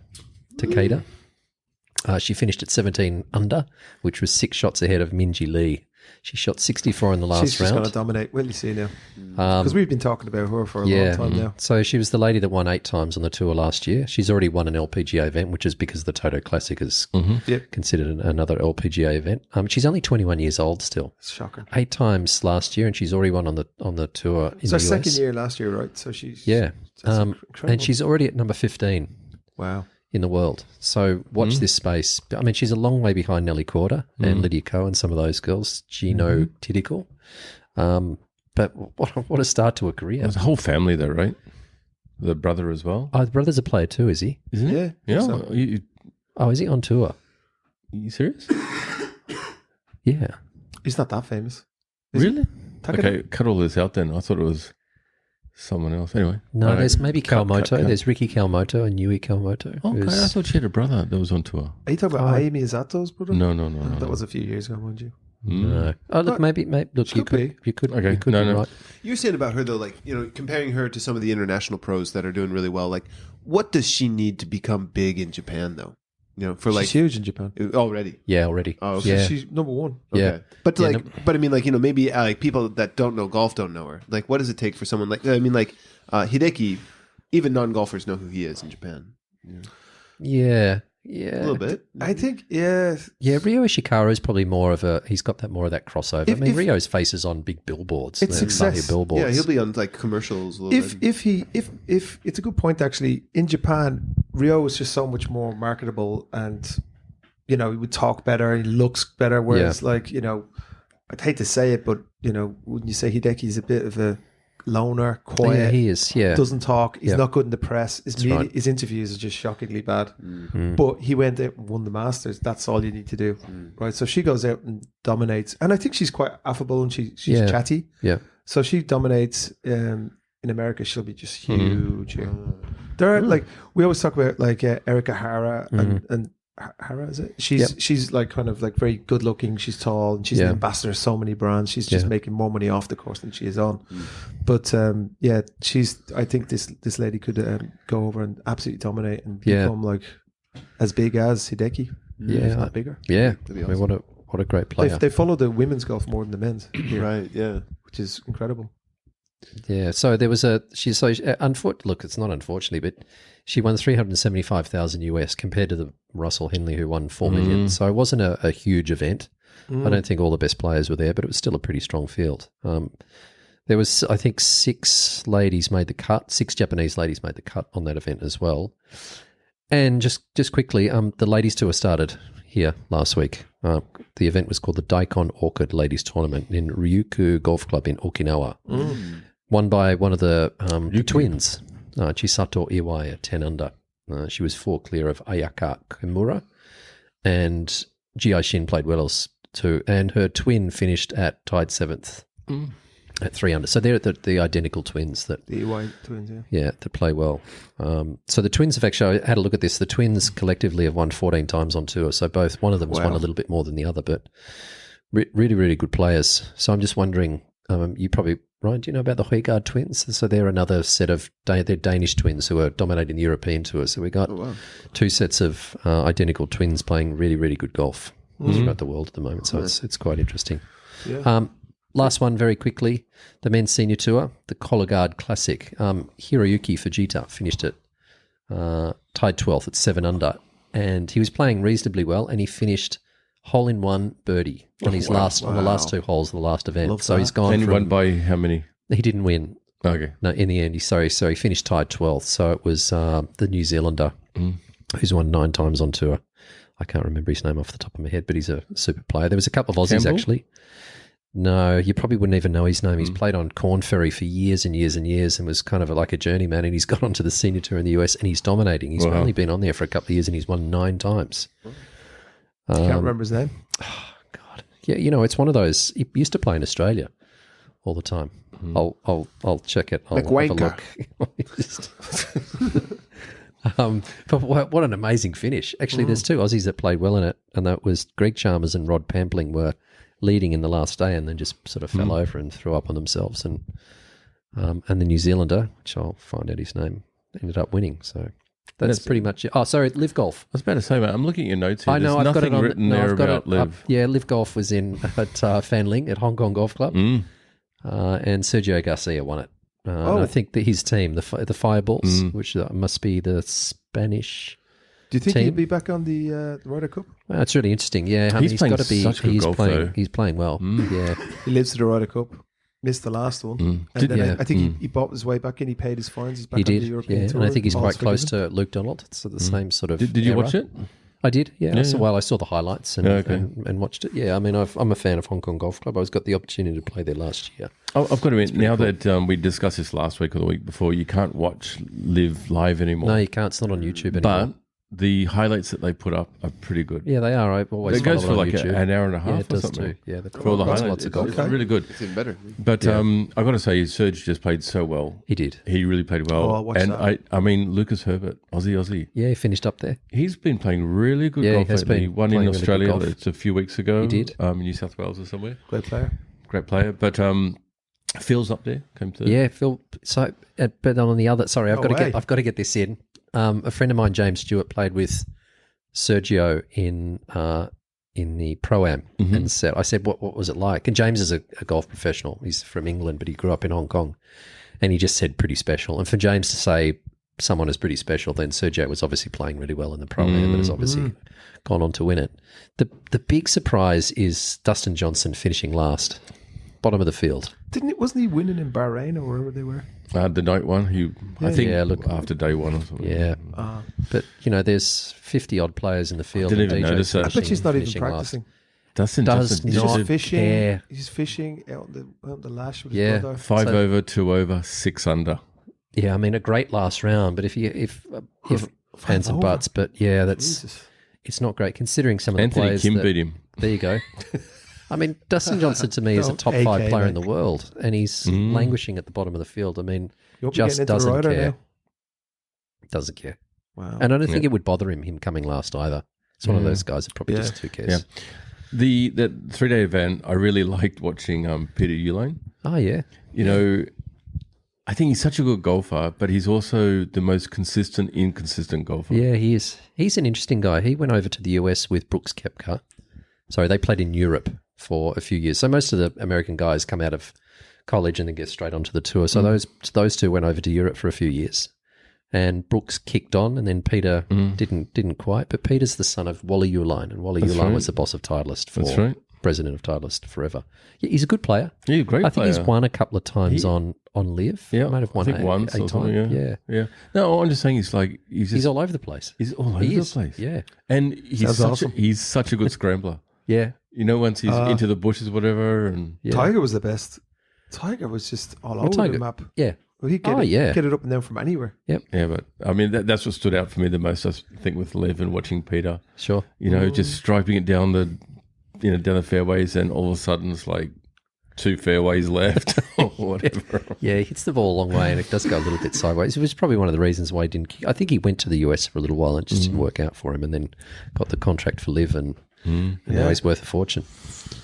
She finished at 17 under, which was 6 shots ahead of Minji Lee. She shot 64 in the last She's just going round. to dominate. Will you see now? Because we've been talking about her for a long time now. So she was the lady that won 8 times on the tour last year. She's already won an LPGA event, which is because the Toto Classic is considered another LPGA event. She's only 21 years old still. It's shocking. 8 times last year, and she's already won on the tour in It's the her US. second year last year, right? So she's And incredible. she's already at number 15 Wow. in the world. So watch this space. I mean, she's a long way behind Nelly Korda and Lydia Ko and some of those girls. Gino Tidikal. But what a start to a career. There's a whole family there, right? The brother as well, Oh, the brother's a player too, is he? isn't it? Yeah. Yeah. So- Oh, is he on tour? You serious? Yeah. He's not that famous. Is Really? Takada? Okay, cut all this out then. I thought it was someone else. Anyway. No, All right. there's maybe Cut. Kawamoto. There's Ricky Kawamoto and Yui Kawamoto. Okay, who's- I thought she had a brother that was on tour. Are you talking about Ai Miyazato's brother? No. That was a few years ago, mind you. No. Oh, look, maybe look, you could could Okay. you could No, be no. right. You were saying about her though, like comparing her to some of the international pros that are doing really well. Like, what does she need to become big in Japan though? For like She's huge in Japan. already. Yeah, already. Oh, okay. Yeah. She's number one. Okay. Yeah. But Yeah, but I mean, like, maybe like people that don't know golf don't know her. Like, what does it take for someone like, I mean, like Hideki, even non-golfers know who he is in Japan. Yeah. A little bit. I think, yeah. Yeah, Ryo Ishikawa is probably he's got more of that crossover. I mean, Ryo's face is on big billboards. It's they're success. Mahi billboards. Yeah, he'll be on like commercials a little bit. If it's a good point actually. In Japan, Rio is just so much more marketable, and he would talk better, he looks better. Whereas, I'd hate to say it, but wouldn't you say Hideki's a bit of a loner, quiet? Yeah, he is. Yeah. Doesn't talk. He's Yeah. not good in the press. right. His interviews are just shockingly bad. But he went out and won the Masters. That's all you need to do, right? So she goes out and dominates, and I think she's quite affable and she's Yeah. chatty. Yeah. So she dominates. In America, she'll be just huge. There are like we always talk about like Erica Hara and Hara, is it? She's like kind of like very good looking. She's tall and she's an ambassador of so many brands. She's just making more money off the course than she is on. But I think this lady could go over and absolutely dominate and become like as big as Hideki. If not bigger. Yeah, That'd be I mean, what a great player. They follow the women's golf more than the men's, Right, yeah. which is incredible. Yeah, so there was look, it's not unfortunately, but she won 375,000 US compared to the Russell Henley who won 4 million. So it wasn't a huge event. I don't think all the best players were there, but it was still a pretty strong field. There was, I think, 6 ladies made the cut. 6 Japanese ladies made the cut on that event as well. And just quickly, the ladies tour started here last week. The event was called the Daikon Orchid Ladies Tournament in Ryukyu Golf Club in Okinawa. Won by one of the twins, Chisato Iwai at 10 under. She was 4 clear of Ayaka Kimura. And Ji Shin played well too. And her twin finished tied 7th at 3 under. So they're the identical twins the Iwai twins, that play well. So the twins have actually, I had a look at this, the twins collectively have won 14 times on tour. So one of them has won a little bit more than the other, but really, really good players. So I'm just wondering, you probably, Ryan, do you know about the Højgaard twins? So they're another set of, they're Danish twins who are dominating the European tour. So we got 2 sets of identical twins playing really, really good golf throughout the world at the moment. So it's quite interesting. Yeah. Last one very quickly, the men's senior tour, the Collegard Classic. Hiroyuki Fujita finished it, tied 12th at 7 under, and he was playing reasonably well, and he finished hole-in-one birdie on his on the last 2 holes of the last event. So he's gone. And he won by how many? He didn't win. Okay. No, in the end, so he finished tied 12th. So it was the New Zealander who's won 9 times on tour. I can't remember his name off the top of my head, but he's a super player. There was a couple of Aussies actually. No, you probably wouldn't even know his name. He's played on Corn Ferry for years and years and years and was kind of like a journeyman, and he's got onto the senior tour in the US and he's dominating. He's only been on there for a couple of years and he's won 9 times. I can't remember his name. Oh, God. Yeah, it's one of those. He used to play in Australia all the time. I'll check it. I'll have a look. But what an amazing finish. Actually, there's 2 Aussies that played well in it, and that was Greg Chalmers and Rod Pampling were leading in the last day and then just sort of fell over and threw up on themselves. And the New Zealander, which I'll find out his name, ended up winning. So that's pretty much it. Oh, sorry, Live Golf. I was about to say, mate, I'm looking at your notes here. I know, There's I've got it nothing on written there about Live. Live Golf was at Fanling at Hong Kong Golf Club, and Sergio Garcia won it. And I think that his team, the Fireballs, which must be the Spanish. Do you think team. he'll be back on the Ryder Cup? Well, it's really interesting. Yeah, I mean, he's got to be. He's playing well. Yeah, he lives to the Ryder Cup. Missed the last one, and then I think he bought his way back in. He paid his fines. He's back on the European tour. And I think he's quite close to Luke Donald. It's the same sort of. Did you watch it? I did. Yeah. I saw the highlights and watched it. Yeah, I mean, I'm a fan of Hong Kong Golf Club. I got the opportunity to play there last year. I've got to admit, now that we discussed this last week or the week before, you can't watch live anymore. No, you can't. It's not on YouTube anymore. But the highlights that they put up are pretty good. Yeah, they are. I've always it goes for like YouTube. an hour and a half. Yeah, it does or something. too. Yeah, for all the highlights, lots of golf. It's really good. It's even better. But I've got to say, Serge just played so well. He did. He really played well. Oh, I'll watch and that. I mean, Lucas Herbert, Aussie. Yeah, he finished up there. He's been playing really good Yeah, he golf has lately. been He won playing in really good Australia golf. it's a few weeks ago. He did. In New South Wales or somewhere. Great player. Great player. But Phil's up there. Came to Yeah, Phil. So, but on the other, sorry, I've way. got to get this in. A friend of mine, James Stewart, played with Sergio in the Pro-Am, and I said, what was it like? And James is a golf professional. He's from England, but he grew up in Hong Kong, and he just said pretty special. And for James to say someone is pretty special, then Sergio was obviously playing really well in the Pro-Am and has obviously gone on to win it. The big surprise is Dustin Johnson finishing last, bottom of the field. Wasn't he winning in Bahrain or wherever they were? the night one. I think after day one or something. Yeah. But, there's 50-odd players in the field. Didn't even notice that. I bet he's not even practicing. Dustin Does He's not just fishing. care. He's fishing out on the lash with Yeah. his brother. 5 over, 2 over, 6 under. Yeah, I mean, a great last round, but if hands and butts, but yeah, Jesus. it's not great considering some of the Anthony players. Kim beat him. There you go. I mean, Dustin Johnson to me is a top AK, 5 player mate. in the world, and he's languishing at the bottom of the field. I mean, You hope just you're getting into the doesn't rider care. now. Doesn't care. Wow. And I don't think it would bother him coming last either. It's one of those guys that probably just who cares. Yeah. That 3-day event, I really liked watching Peter Uihlein. Oh, yeah. You know, I think he's such a good golfer, but he's also the most consistent, inconsistent golfer. Yeah, he is. He's an interesting guy. He went over to the US with Brooks Koepka. Sorry, they played in Europe for a few years. So most of the American guys come out of college and then get straight onto the tour. So those two went over to Europe for a few years. And Brooks kicked on, and then Peter didn't quite. But Peter's the son of Wally Uihlein, and Wally Uihlein was the boss of Titleist president of Titleist forever. Yeah, he's a good player. Yeah, great player. I think he's won a couple of times on Live. Yeah, might have won once eight or something. times. Yeah. No, I'm just saying he's all over the place. He's all over the place. Yeah, and he's such a good scrambler. Yeah, you know, once he's into the bushes, whatever. And Tiger was the best. Tiger was just all over the map. Yeah. Well, he'd get it up and down from anywhere. Yep. Yeah, but I mean, that's what stood out for me the most, I think, with Liv and watching Peter. Sure. You know, just striping it down the fairways, and all of a sudden it's like 2 fairways left or whatever. Yeah, he hits the ball a long way, and it does go a little bit sideways. It was probably one of the reasons why he didn't kick. I think he went to the US for a little while and it just didn't work out for him, and then got the contract for Liv, and now he's worth a fortune.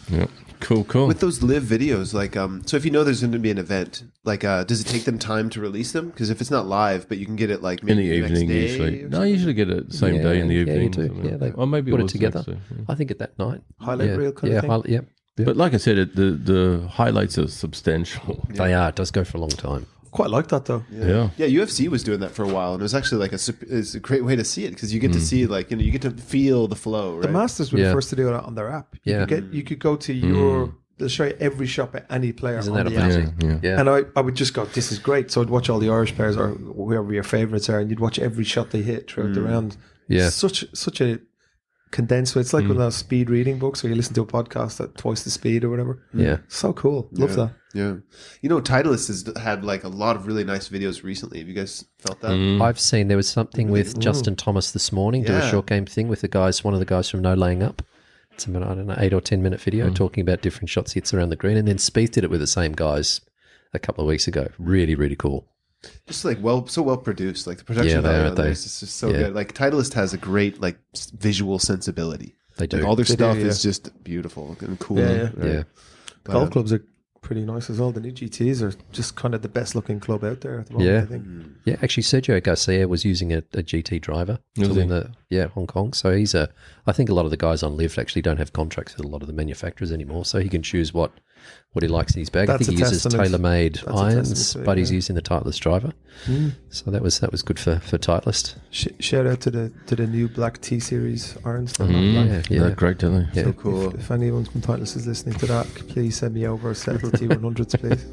Yeah. Cool. With those live videos, like, so if you know there's going to be an event, like, does it take them time to release them? Because if it's not live, but you can get it like maybe in the evening usually. No, I usually get it the same day in the evening. Yeah, you do. Yeah, they maybe put it together. I think at that night. Highlight reel kind of thing. Yeah. But like I said, the highlights are substantial. They are. It does go for a long time. Quite like that though. Yeah. UFC was doing that for a while, and it was actually like it's a great way to see it because you get to see you get to feel the flow. Right? The Masters were the first to do it on their app. You could go to they'll show you every shot by any player. Isn't on that the app. amazing? Yeah. And I would just go, this is great. So I'd watch all the Irish players or whoever your favourites are, and you'd watch every shot they hit throughout the round. Yeah. Such a condensed way. It's like one of those speed reading books where you listen to a podcast at twice the speed or whatever. Yeah. So cool. Love that. Yeah. You know, Titleist has had like a lot of really nice videos recently. Have you guys felt that? I've seen there was something with Justin Thomas this morning, do a short game thing with one of the guys from No Laying Up. It's a 8 or 10 minute video talking about different shots he hits around the green, and then Spieth did it with the same guys a couple of weeks ago. Really, really cool. Just like so well produced. Like the production value on this is just so good. Like Titleist has a great like visual sensibility. They do. Like, all their stuff is just beautiful and cool. Yeah. Golf clubs are pretty nice as well. The new GTs are just kind of the best looking club out there at the moment, I think. Yeah, actually Sergio Garcia was using a GT driver to win Hong Kong. So I think a lot of the guys on Live actually don't have contracts with a lot of the manufacturers anymore, so he can choose what he likes in his bag. I think he uses tailor-made irons, but he's using the Titleist driver. So that was good for Titleist. Shout out to the new black T-Series irons. They're great, don't they? So cool. If anyone from Titleist is listening to that, please send me over a set of T100s, please.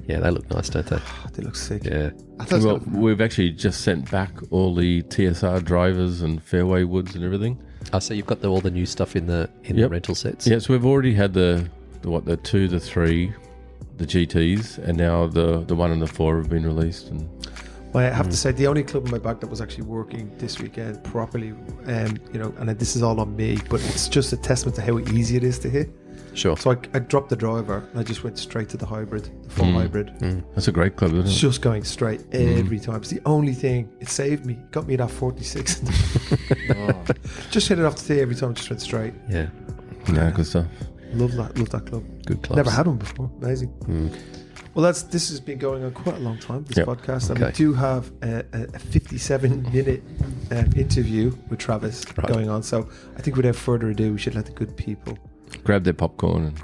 Yeah, they look nice, don't they? They look sick. Yeah. Well, we've actually just sent back all the TSR drivers and fairway woods and everything. So you've got all the new stuff in the rental sets? Yeah, so we've already had the 2, the 3, the GTs, and now the 1 and the 4 have been released. And I have to say, the only club in my bag that was actually working this weekend properly, and this is all on me, but it's just a testament to how easy it is to hit. Sure. So I dropped the driver and I just went straight to the hybrid, the full hybrid. That's a great club, isn't it? It's just going straight every time. It's the only thing. It saved me. Got me that 46. Just hit it off the tee every time. Just went straight. Yeah. Good stuff. Love that club. Good club. Never had one before. Amazing. Well, this has been going on quite a long time, this podcast. And we do have a 57-minute interview with Travis going on. So I think without further ado, we should let the good people grab that popcorn.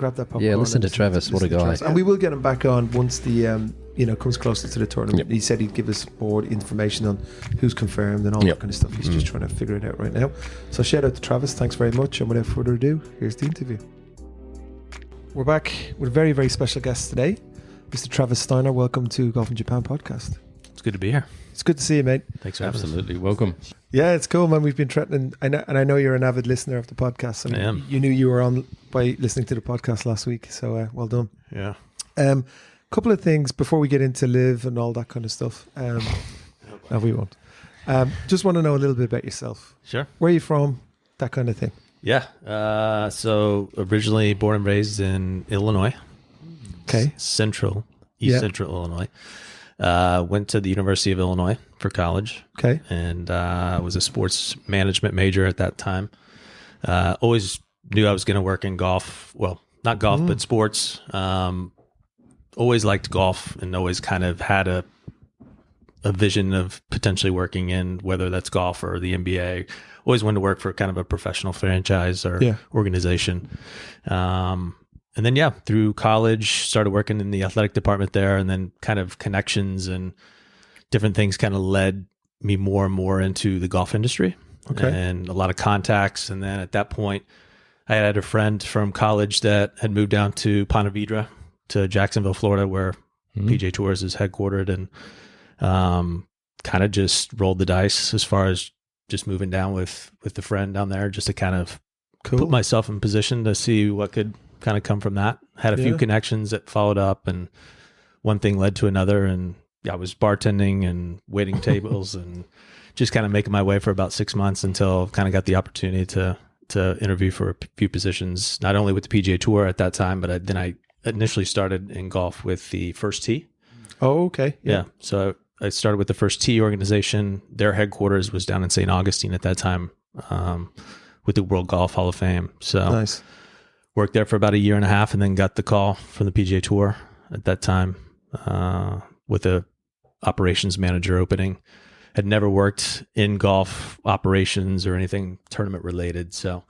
Yeah, listen to Travis. What a guy. And we will get him back on once the comes closer to the tournament. He said he'd give us more information on who's confirmed and all that kind of stuff. He's just trying to figure it out right now. So shout out to Travis. Thanks very much. And without further ado, here's the interview. We're back with a very, very special guest today, Mr. Travis Steiner. Welcome to Golf in Japan podcast. It's good to be here. It's good to see you, mate. Thanks for having us. Absolutely. Welcome. Yeah, it's cool, man. We've been threatening, I know you're an avid listener of the podcast. I am. You knew you were on by listening to the podcast last week, so well done. Yeah. Couple of things before we get into Live and all that kind of stuff. No, we won't. Just want to know a little bit about yourself. Sure. Where are you from? That kind of thing. Yeah. So originally born and raised in Illinois. Okay. East Central Illinois. Went to the University of Illinois for college. Okay. And was a sports management major at that time. Always knew I was going to work in golf. Well, not golf, but sports. Always liked golf and always kind of had a vision of potentially working in, whether that's golf or the NBA. Always wanted to work for kind of a professional franchise or organization. And then, through college, started working in the athletic department there, and then kind of connections and different things kind of led me more and more into the golf industry. Okay. And a lot of contacts. And then at that point, I had a friend from college that had moved down to Ponte Vedra, to Jacksonville, Florida, where PGA Tours is headquartered, and kind of just rolled the dice as far as just moving down with the friend down there, just to kind of put myself in position to see what could kind of come from that. Had a few connections that followed up, and one thing led to another, and I was bartending and waiting tables and just kind of making my way for about 6 months until kind of got the opportunity to interview for a few positions, not only with the PGA Tour at that time, but then I initially started in golf with the First Tee. Oh, okay. Yeah. So I started with the First Tee organization. Their headquarters was down in St. Augustine at that time, with the World Golf Hall of Fame. So Nice. worked there for about a year and a half, and then got the call from the PGA Tour at that time, with a operations manager opening. Had never worked in golf operations or anything tournament related. So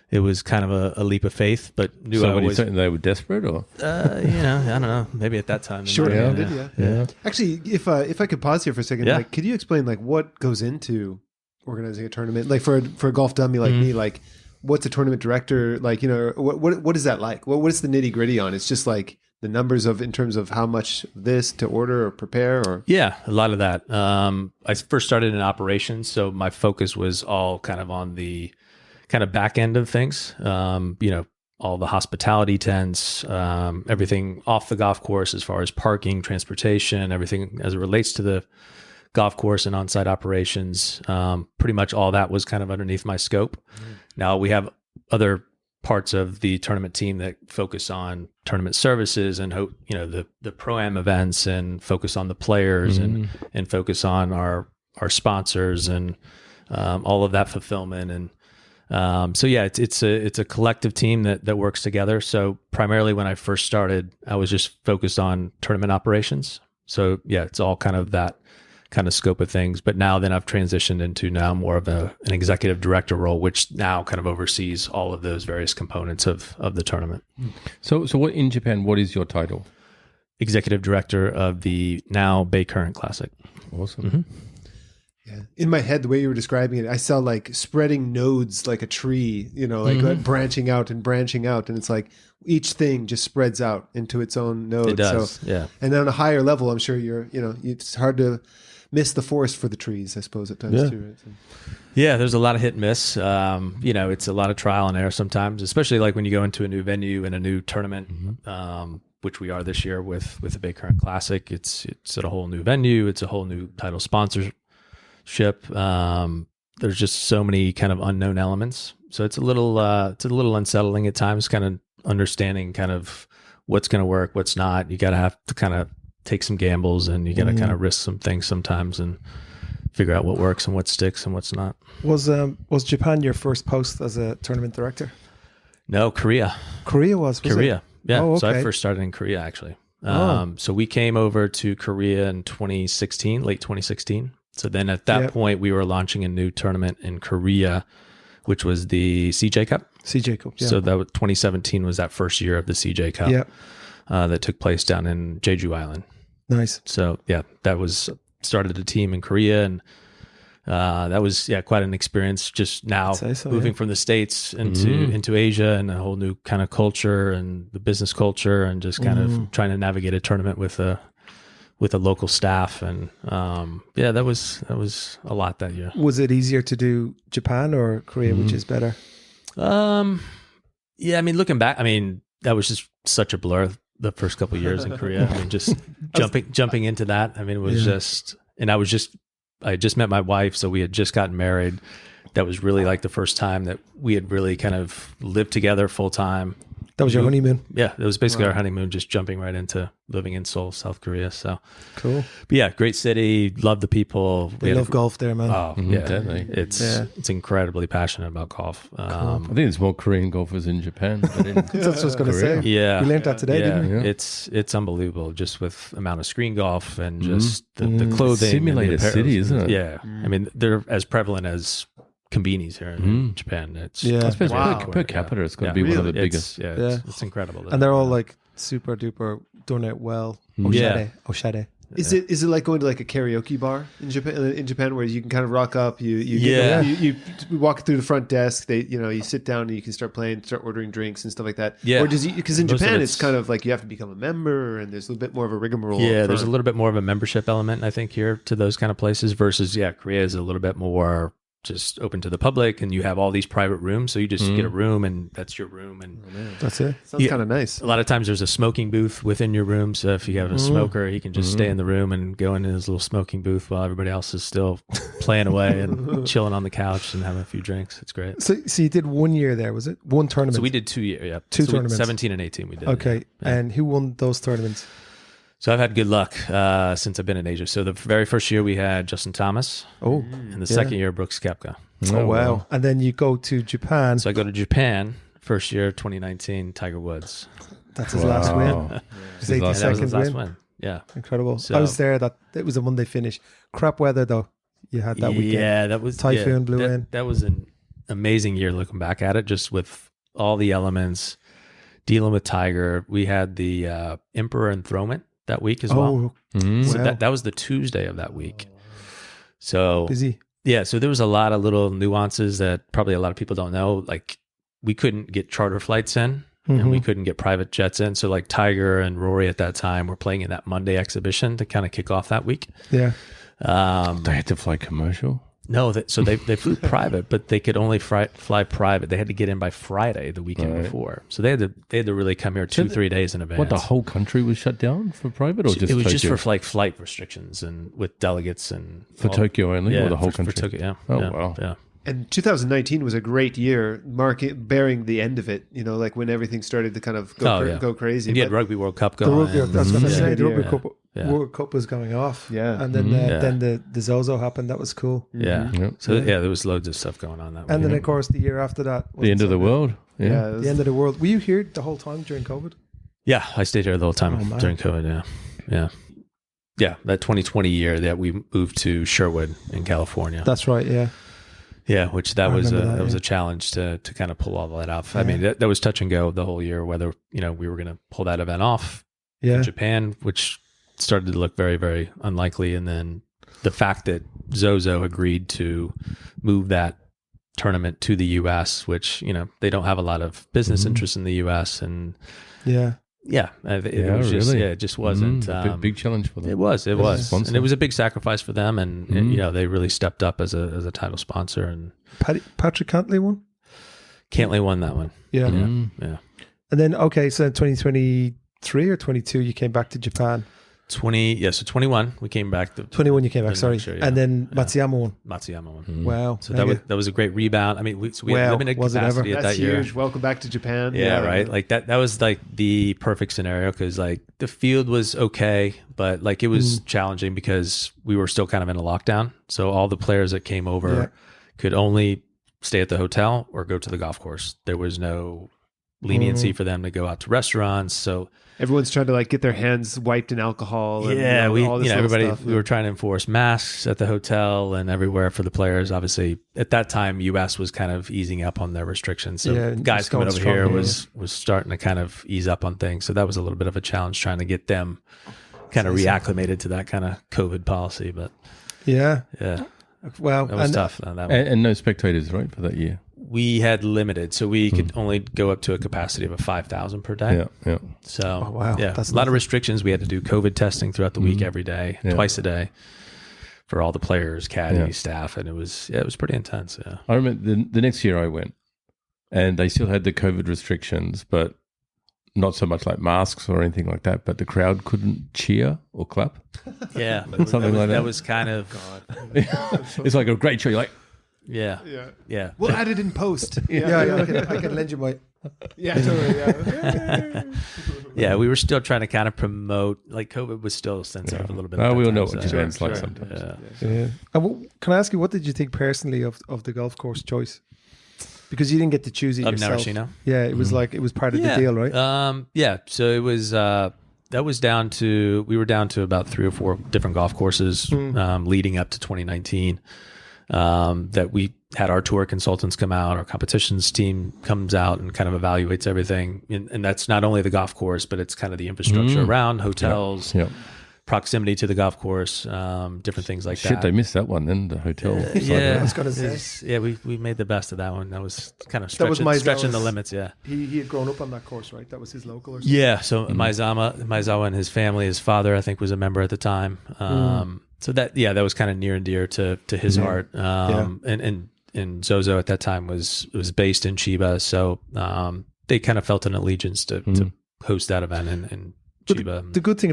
it was kind of a leap of faith, but knew So they were desperate, or? I don't know. Maybe at that time. Sure. Yeah. Actually, if I could pause here for a second, Yeah. like, could you explain like what goes into organizing a tournament? Like for a golf dummy like me, like what's a tournament director like? What is that like? What is the nitty gritty on? It's just like the numbers in terms of how much this to order or prepare, or Yeah, a lot of that. I first started in operations, so my focus was all kind of on the kind of back end of things. All the hospitality tents, everything off the golf course as far as parking, transportation, everything as it relates to the golf course and on-site operations. Pretty much all that was kind of underneath my scope. Now we have other parts of the tournament team that focus on tournament services and the pro-am events, and focus on the players and focus on our sponsors and all of that fulfillment. And it's a collective team that works together. So primarily when I first started, I was just focused on tournament operations. So it's all kind of that kind of scope of things. But now then I've transitioned into now more of an executive director role, which now kind of oversees all of those various components of the tournament. So what in Japan, what is your title? Executive director of the now Baycurrent Classic. Awesome. Yeah. In my head, the way you were describing it, I saw like spreading nodes like a tree, like branching out. And it's like each thing just spreads out into its own node. It does. So, yeah. And on a higher level, I'm sure it's hard to miss the forest for the trees, I suppose, at times too. Right? So. Yeah, there's a lot of hit and miss. It's a lot of trial and error sometimes, especially like when you go into a new venue and a new tournament, which we are this year with the Baycurrent Classic. It's at a whole new venue. It's a whole new title sponsorship. There's just so many kind of unknown elements. So it's a little unsettling at times, kind of understanding kind of what's going to work, what's not. You got to have to kind of take some gambles, and you got to kind of risk some things sometimes and figure out what works and what sticks and what's not. Was Japan your first post as a tournament director? No, Korea. Korea was Korea. it? Yeah. Oh, okay. So I first started in Korea actually. So we came over to Korea in 2016, late 2016. So then at that point we were launching a new tournament in Korea, which was the CJ Cup. CJ Cup. Yeah. So that was 2017 was that first year of the CJ Cup. Yeah. That took place down in Jeju Island. Nice. So that was started a team in Korea, and that was quite an experience. Just now moving from the States into Asia, and a whole new kind of culture and the business culture, and just kind of trying to navigate a tournament with a local staff, and that was a lot that year. Was it easier to do Japan or Korea, which is better? Looking back, that was just such a blur. The first couple of years in Korea, just jumping into that. It was I just met my wife, so we had just gotten married. That was really like the first time that we had really kind of lived together full time, That was your honeymoon. Yeah, it was basically our honeymoon, just jumping right into living in Seoul, South Korea. So Cool. but yeah, great city. Love the people. They love golf there, man. Oh Mhm, yeah, definitely. it's incredibly passionate about golf. I think there's more Korean golfers in Japan than in That's what I was going to say. Yeah, We learned that today, yeah, didn't we? Yeah. it's unbelievable just with amount of screen golf and just the clothing. Simulator and the apparel. city, isn't it? Yeah, I mean they're as prevalent as konbinis here in Japan. It's Yeah. I suppose Wow. per capita, it's got to Yeah. be one of Really? the biggest. It's incredible. And they're all like super duper done out well. Yeah. Oshade. Is it like going to like a karaoke bar in Japan? In Japan, where you can kind of rock up, you Yeah. you walk through the front desk. They you sit down and you can start playing, start ordering drinks and stuff like that. Yeah. Or does because in Most of Japan it's- it's kind of like you have to become a member, and there's a little bit more of a rigmarole. Yeah, up there's a front. little bit more of a membership element, I think, here to those kind of places versus, Korea is a little bit more just open to the public, and you have all these private rooms. So you just get a room, and that's your room. And That's it. Sounds Yeah. kind of nice. a lot of times there's a smoking booth within your room. So if you have a smoker, he can just stay in the room and go into his little smoking booth while everybody else is still playing away and chilling on the couch and having a few drinks. It's great. So you did 1 year there, was it? One tournament. So we did 2 years. Yeah, Two So tournaments. 17 and 18 we did. Okay. Yeah. And who won those tournaments? So I've had good luck since I've been in Asia. So the very first year we had Justin Thomas, Oh, and the second year Brooks Koepka. oh wow. And then you go to Japan. So I go to Japan, first year 2019, Tiger Woods. That's his last win. His His last- That was 82nd his last win. win. Yeah. Incredible. So- I was there. It was a Monday finish. Crap weather though. You had that weekend. Yeah, that was Typhoon blew in. That was an amazing year looking back at it, just with all the elements, dealing with Tiger. We had the Emperor enthronement that week as well. Oh, So wow. that was the Tuesday of that week. So busy. yeah, so there was a lot of little nuances that probably a lot of people don't know. Like we couldn't get charter flights in, and we couldn't get private jets in. So like Tiger and Rory at that time were playing in that Monday exhibition to kind of kick off that week. Yeah. They had to fly commercial. No, so they flew private, but they could only fly private. They had to get in by Friday, the weekend before. So they had to really come here 2-3 days in advance. What, the whole country was shut down for private, or just it was Tokyo? just for like flight restrictions and with delegates and For Tokyo only, or the whole for country? Tokyo, yeah. Oh, yeah, wow. Yeah. And 2019 was a great year, bearing the end of it. Like when everything started to kind of go crazy. And you had But- Rugby World Cup The going. rugby, that's what I was Yeah. saying. The rugby Yeah. cup, Yeah. World Cup was going off. Yeah. And then Yeah. then the ZOZO happened. That was cool. Yeah. Yeah. So there was loads of stuff going on that And week. then of course the year after that was The end of the world. Yeah, Yeah. it was- The end of the world. Were you here the whole time during COVID? Yeah, I stayed here the whole time Oh, man. during COVID. Yeah. That 2020 year that we moved to Sherwood in California. That's right. Yeah. Yeah, which that I was remember that, was yeah. a challenge to kind of pull all that off. I Yeah. mean, that was touch and go the whole year whether we were going to pull that event off Yeah. in Japan, which started to look very, very unlikely, and then the fact that ZOZO agreed to move that tournament to the U.S., which they don't have a lot of business interest in the U.S. and Yeah. it was just really? it just wasn't. Big challenge for them. It was, sponsor. and it was a big sacrifice for them, and they really stepped up as a title sponsor, and Patrick Cantley won. Cantley won that one. Yeah. Yeah. And then so 2023 or 22 you came back to Japan. 21 we came back. 21 you came back. The Sorry. next year, yeah. And then Matsuyama won. Matsuyama won. Wow. So that was a great rebound. I mean, we had Wow, limited was it ever? capacity at That's that year. huge. Welcome back to Japan. Yeah, right. Like that was like the perfect scenario because like the field was okay, but like it was challenging because we were still kind of in a lockdown. So all the players that came over could only stay at the hotel or go to the golf course. There was no leniency for them to go out to restaurants. So Everyone's trying to like get their hands wiped in alcohol. And, yeah, all this little everybody, stuff. we were trying to enforce masks at the hotel and everywhere for the players. Obviously, at that time, U.S. was kind of easing up on their restrictions. So Yeah, guys it's coming going over here strong, was starting to kind of ease up on things. So that was a little bit of a challenge trying to get them kind of reacclimated to that kind of COVID policy. But Yeah. yeah, Well, that was tough. And no spectators, right, for that year? We had limited, so we could only go up to a capacity of 5,000 per day. Yeah. So, Oh, wow. yeah, That's a lot of nothing. restrictions. We had to do COVID testing throughout the week, every day, twice a day, for all the players, caddy, staff, and it was pretty intense. Yeah, I remember the next year I went, and they still had the COVID restrictions, but not so much like masks or anything like that. But the crowd couldn't cheer or clap. yeah, Something like that. That was kind of It's like a great show. You're like, yeah. We'll add it in post. yeah, I can lend you my Yeah, totally. Yeah. Yeah, we were still trying to kind of promote, like COVID was still sensitive a little bit. Oh, at we that all know time, what so- Japan's like Sure. sometimes. Yeah. And can I ask you, what did you think personally of the golf course choice? Because you didn't get to choose it Of yourself. Narashino? Yeah, it was like it was part of the deal, right? Yeah. So it was that was we were down to about 3 or 4 different golf courses leading up to 2019. That we had our tour consultants come out, our competitions team comes out and kind of evaluates everything, and that's not only the golf course, but it's kind of the infrastructure around, hotels, Yep. proximity to the golf course, different things like Shit, that. they missed that one then, the hotel. side of Yeah, it. I was gonna say. yeah, we made the best of that one. That was kind of That was stretching the Maizawa's- limits. Yeah. He had grown up on that course, right? That was his local or something? Yeah, so Maizawa and his family, his father, I think, was a member at the time. So that was kind of near and dear to his heart. And ZOZO at that time was based in Chiba, so they kind of felt an allegiance to host that event in But Chiba. the good thing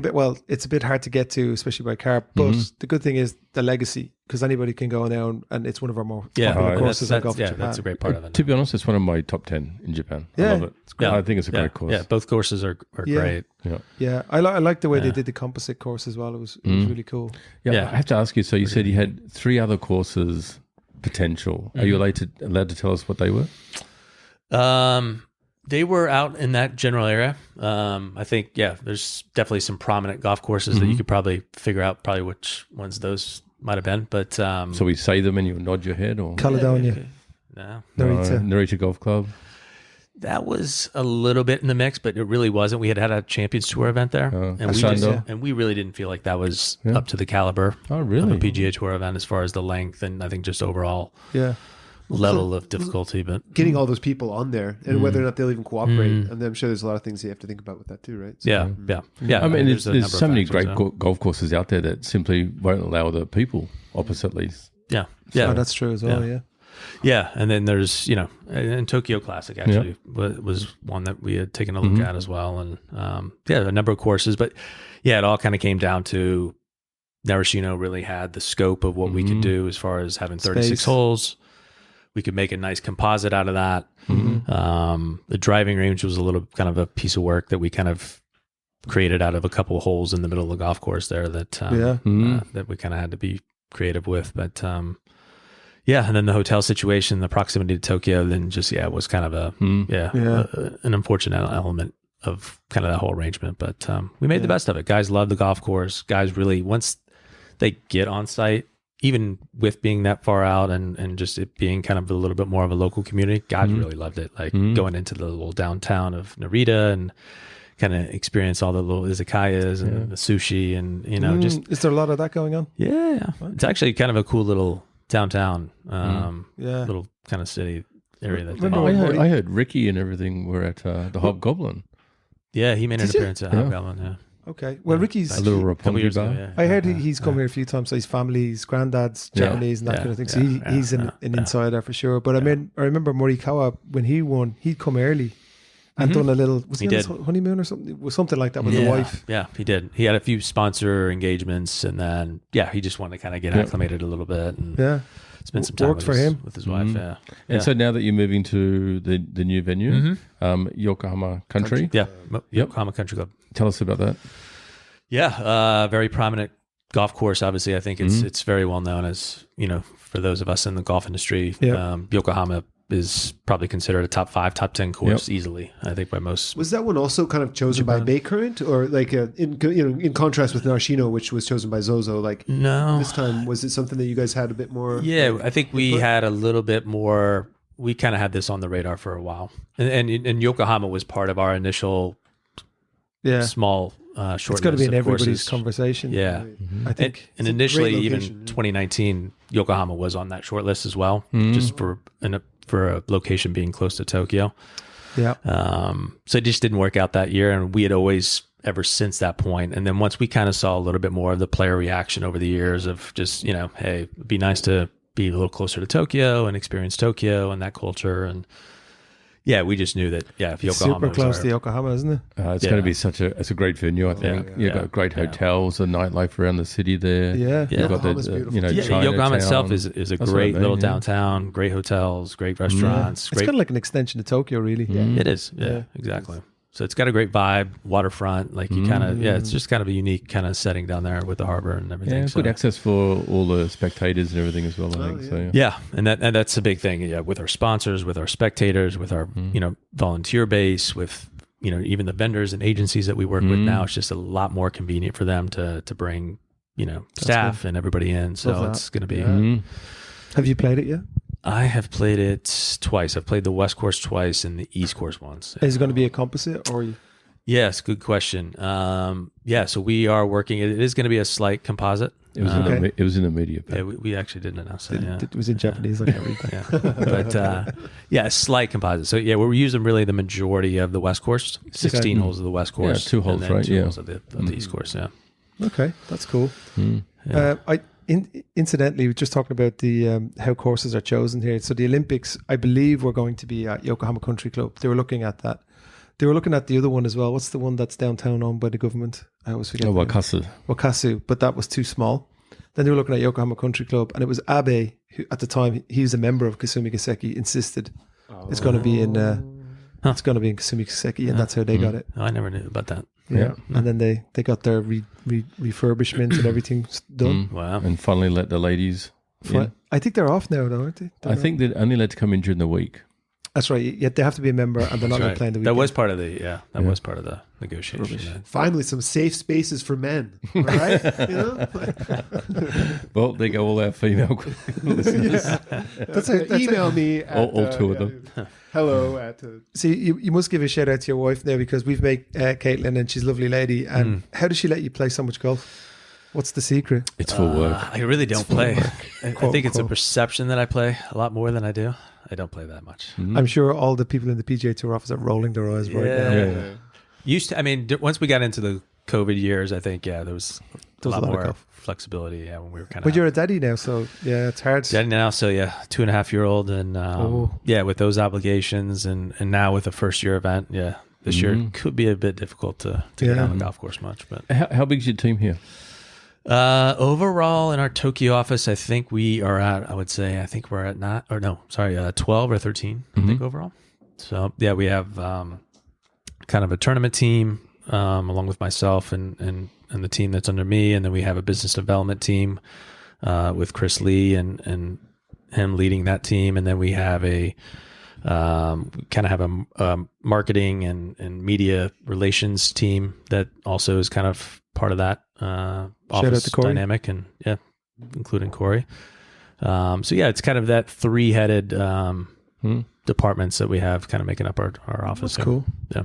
it's a bit hard to get to, especially by car. But the good thing is the legacy, because anybody can go now, and it's one of our more popular courses in golf in Japan. that's a great part of it. To be honest, it's one of my top 10 in Japan. I Yeah, love it. it's great. I think it's a great course. Yeah, both courses are Yeah. great. Yeah. Yeah, I like the way they did the composite course as well. It was really cool. Yeah, I have to ask you. So you said you had 3 other courses potential. Are you allowed to tell us what they were? They were out in that general area. I think, there's definitely some prominent golf courses that you could probably figure out which ones those might have been. But So we say them and you nod your head, or Caledonia, no, Narita. Golf Club. that was a little bit in the mix, but it really wasn't. We had a Champions Tour event there, and we really didn't feel like that was up to the caliber Oh, of really? a PGA Tour event as far as the length and I think just overall Yeah, level of difficulty. But Getting all those people on there and whether or not they'll even cooperate. And I'm sure there's a lot of things you have to think about with that too, right? So, yeah. I mean, there's a there's number so of many factors, great golf courses out there that simply won't allow the people oppositely. yeah. Oh, that's true as well. Yeah. Yeah, Yeah, and then there's and Tokyo Classic actually was one that we had taken a look at as well, and a number of courses, but it all kind of came down to Narashino really had the scope of what we could do as far as having 36 Space. holes. We could make a nice composite out of that. The driving range was a little kind of a piece of work that we kind of created out of a couple of holes in the middle of the golf course there that that we kind of had to be creative with, but. And then the hotel situation, the proximity to Tokyo, then just was kind of an unfortunate element of kind of that whole arrangement. But we made the best of it. Guys love the golf course. Guys really, once they get on site, even with being that far out and just it being kind of a little bit more of a local community, guys really loved it. Like going into the little downtown of Narita and kind of experience all the little izakayas and the sushi and just is there a lot of that going on? It's actually kind of a cool little downtown, Yeah, little kind of city area. That Remember when I heard Ricky and everything were at the Hobgoblin. he made an Did you? appearance at Hobgoblin. Yeah, okay. Well, Ricky's. A little couple Roppongi years bar. ago. Yeah. I heard he's come here a few times. So his family, his granddad's Japanese and that kind of thing. So he's an insider for sure. But I remember Morikawa when he won, he'd come early and done a little. Was he on his honeymoon or something? It was something like that with the wife. Yeah, he did. He had a few sponsor engagements, and then he just wanted to kind of get acclimated a little bit and spend some time Worked for him. with his wife. Yeah, And so now that you're moving to the new venue, Yokohama Country, Yokohama Country Club. tell us about that. Yeah, very prominent golf course. Obviously, I think it's very well known as for those of us in the golf industry. Yokohama is probably considered a top 5, top 10 course easily. I think by most. Was that one also kind of chosen by Baycurrent, or like in contrast with Narashino, which was chosen by ZOZO? Like No, this time, was it something that you guys had a bit more? Yeah, I think we had a little bit more. We kind of had this on the radar for a while, and Yokohama was part of our initial small short. It's got to be in everybody's courses. conversation. Yeah, I think. and It's a initially, great even location. 2019, Yokohama was on that short list as well, just for a location being close to Tokyo. Yeah. So it just didn't work out that year, and we had always ever since that point. And then once we kind of saw a little bit more of the player reaction over the years of just hey, it'd be nice to be a little closer to Tokyo and experience Tokyo and that culture, and Yeah, we just knew that. Yeah, if Yokohama super was close our- to Yokohama, isn't it? It's going to be it's a great venue, I think. Yeah. You've got great hotels, the nightlife around the city there. Yeah. Yeah. You've got Yokohama's beautiful. Yokohama itself Chinatown. is a That's great what I mean, little yeah. downtown, great hotels, great restaurants. It's Great, kind of like an extension of Tokyo, really. it is. Yeah, exactly. So it's got a great vibe, waterfront. Like you kind of, it's just kind of a unique kind of setting down there with the harbor and everything. Yeah, so. good access for all the spectators and everything as well, I think. So, Yeah, and that's a big thing. Yeah, with our sponsors, with our spectators, with our volunteer base, with even the vendors and agencies that we work with now, it's just a lot more convenient for them to bring staff and everybody in. So it's going to be. Have you played it yet? I have played it twice. I've played the West Course twice and the East Course once. Is it going to be a composite or? Yes, good question. So we are working. It is going to be a slight composite. it was in the media pack. Yeah, we actually didn't announce that. Yeah. It was in Japanese. I can't read that. But a slight composite. So yeah, we're using really the majority of the West Course, 16 holes of the West Course, 2 holes, and then right? 2 Yeah. holes of the East Course. Yeah. Okay, that's cool. Incidentally, we're just talking about the how courses are chosen here. So the Olympics, I believe, were going to be at Yokohama Country Club. They were looking at that. They were looking at the other one as well. What's the one that's downtown owned by the government? I always forget. Wakasu, but that was too small. Then they were looking at Yokohama Country Club, and it was Abe, who at the time he's a member of Kasumi Gaseki, insisted it's going to be in it's going to be in Kasumi Gaseki, and that's how they got it. Oh, I never knew about that. Yeah, and then they got their refurbishment and everything done. Wow. And finally let the ladies in. I think they're off now, though, aren't they? I think they're only allowed to come in during the week. That's right. Yet they have to be a member, and they're not That's right. playing the weekend. That was part of the negotiation. Yeah. Finally, some safe spaces for men, right? Well, they go all our female listeners. That's Email me at, all 2 of them. hello at See, you must give a shout out to your wife now, because we've met Caitlin, and she's a lovely lady. And how does she let you play so much golf? What's the secret? It's for work. I really don't play. I think it's a Quote. perception that I play a lot more than I do. I don't play that much. I'm sure all the people in the PGA Tour office are rolling their eyes right now. Yeah. Used to, once we got into the COVID years, I think, there was a lot of more golf. flexibility. Yeah, when we were kind of. But you're a daddy now, so yeah, it's hard. Daddy now, so 2.5-year-old, and with those obligations, and now with a first year event, this year could be a bit difficult to get on the golf course much. But How big is your team here? overall in our Tokyo office, I think we are at. I would say I think we're at 12 or 13. I think overall. So we have kind of a tournament team along with myself and the team that's under me, and then we have a business development team with Chris Lee and him leading that team, and then we have a marketing and media relations team that also is kind of part of that office dynamic, and including Corey. It's kind of that 3-headed departments that we have kind of making up our office. That's cool. Yeah.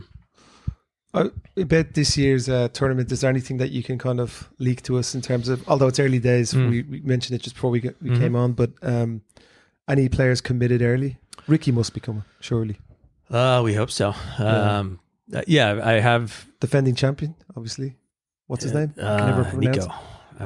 I bet this year's tournament, is there anything that you can kind of leak to us in terms of, although it's early days, we mentioned it just before we came on, but any players committed early? Ricky must be coming, surely. We hope so. I have defending champion, obviously. What's his name? I can never pronounce.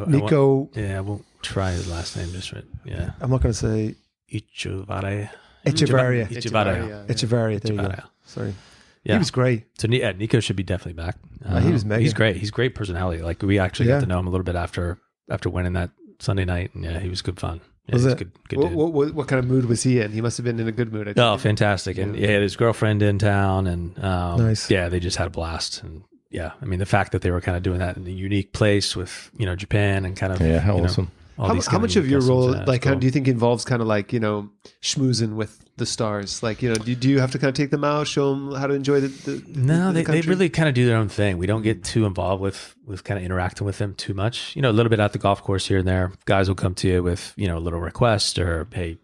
Nico. I won't try his last name just right. Yeah. I'm not going to say Echevarria. Echevarria. Echevarria. There you go. Sorry. Yeah. He was great. So Nico should be definitely back. He was mega. He's great. He's great personality. Like we actually got to know him a little bit after winning that Sunday night, and he was good fun. Yeah, was it? Good dude. What kind of mood was he in? He must have been in a good mood. I think. Oh, fantastic! And he had his girlfriend in town, and nice. Yeah, they just had a blast. And the fact that they were kind of doing that in a unique place with Japan and kind of how awesome. How much of your role, cool. do you think involves kind of like schmoozing with the stars? Like do you have to kind of take them out, show them how to enjoy the No, the they really kind of do their own thing. We don't get too involved with kind of interacting with them too much. A little bit at the golf course here and there. Guys will come to you with a little request, or hey,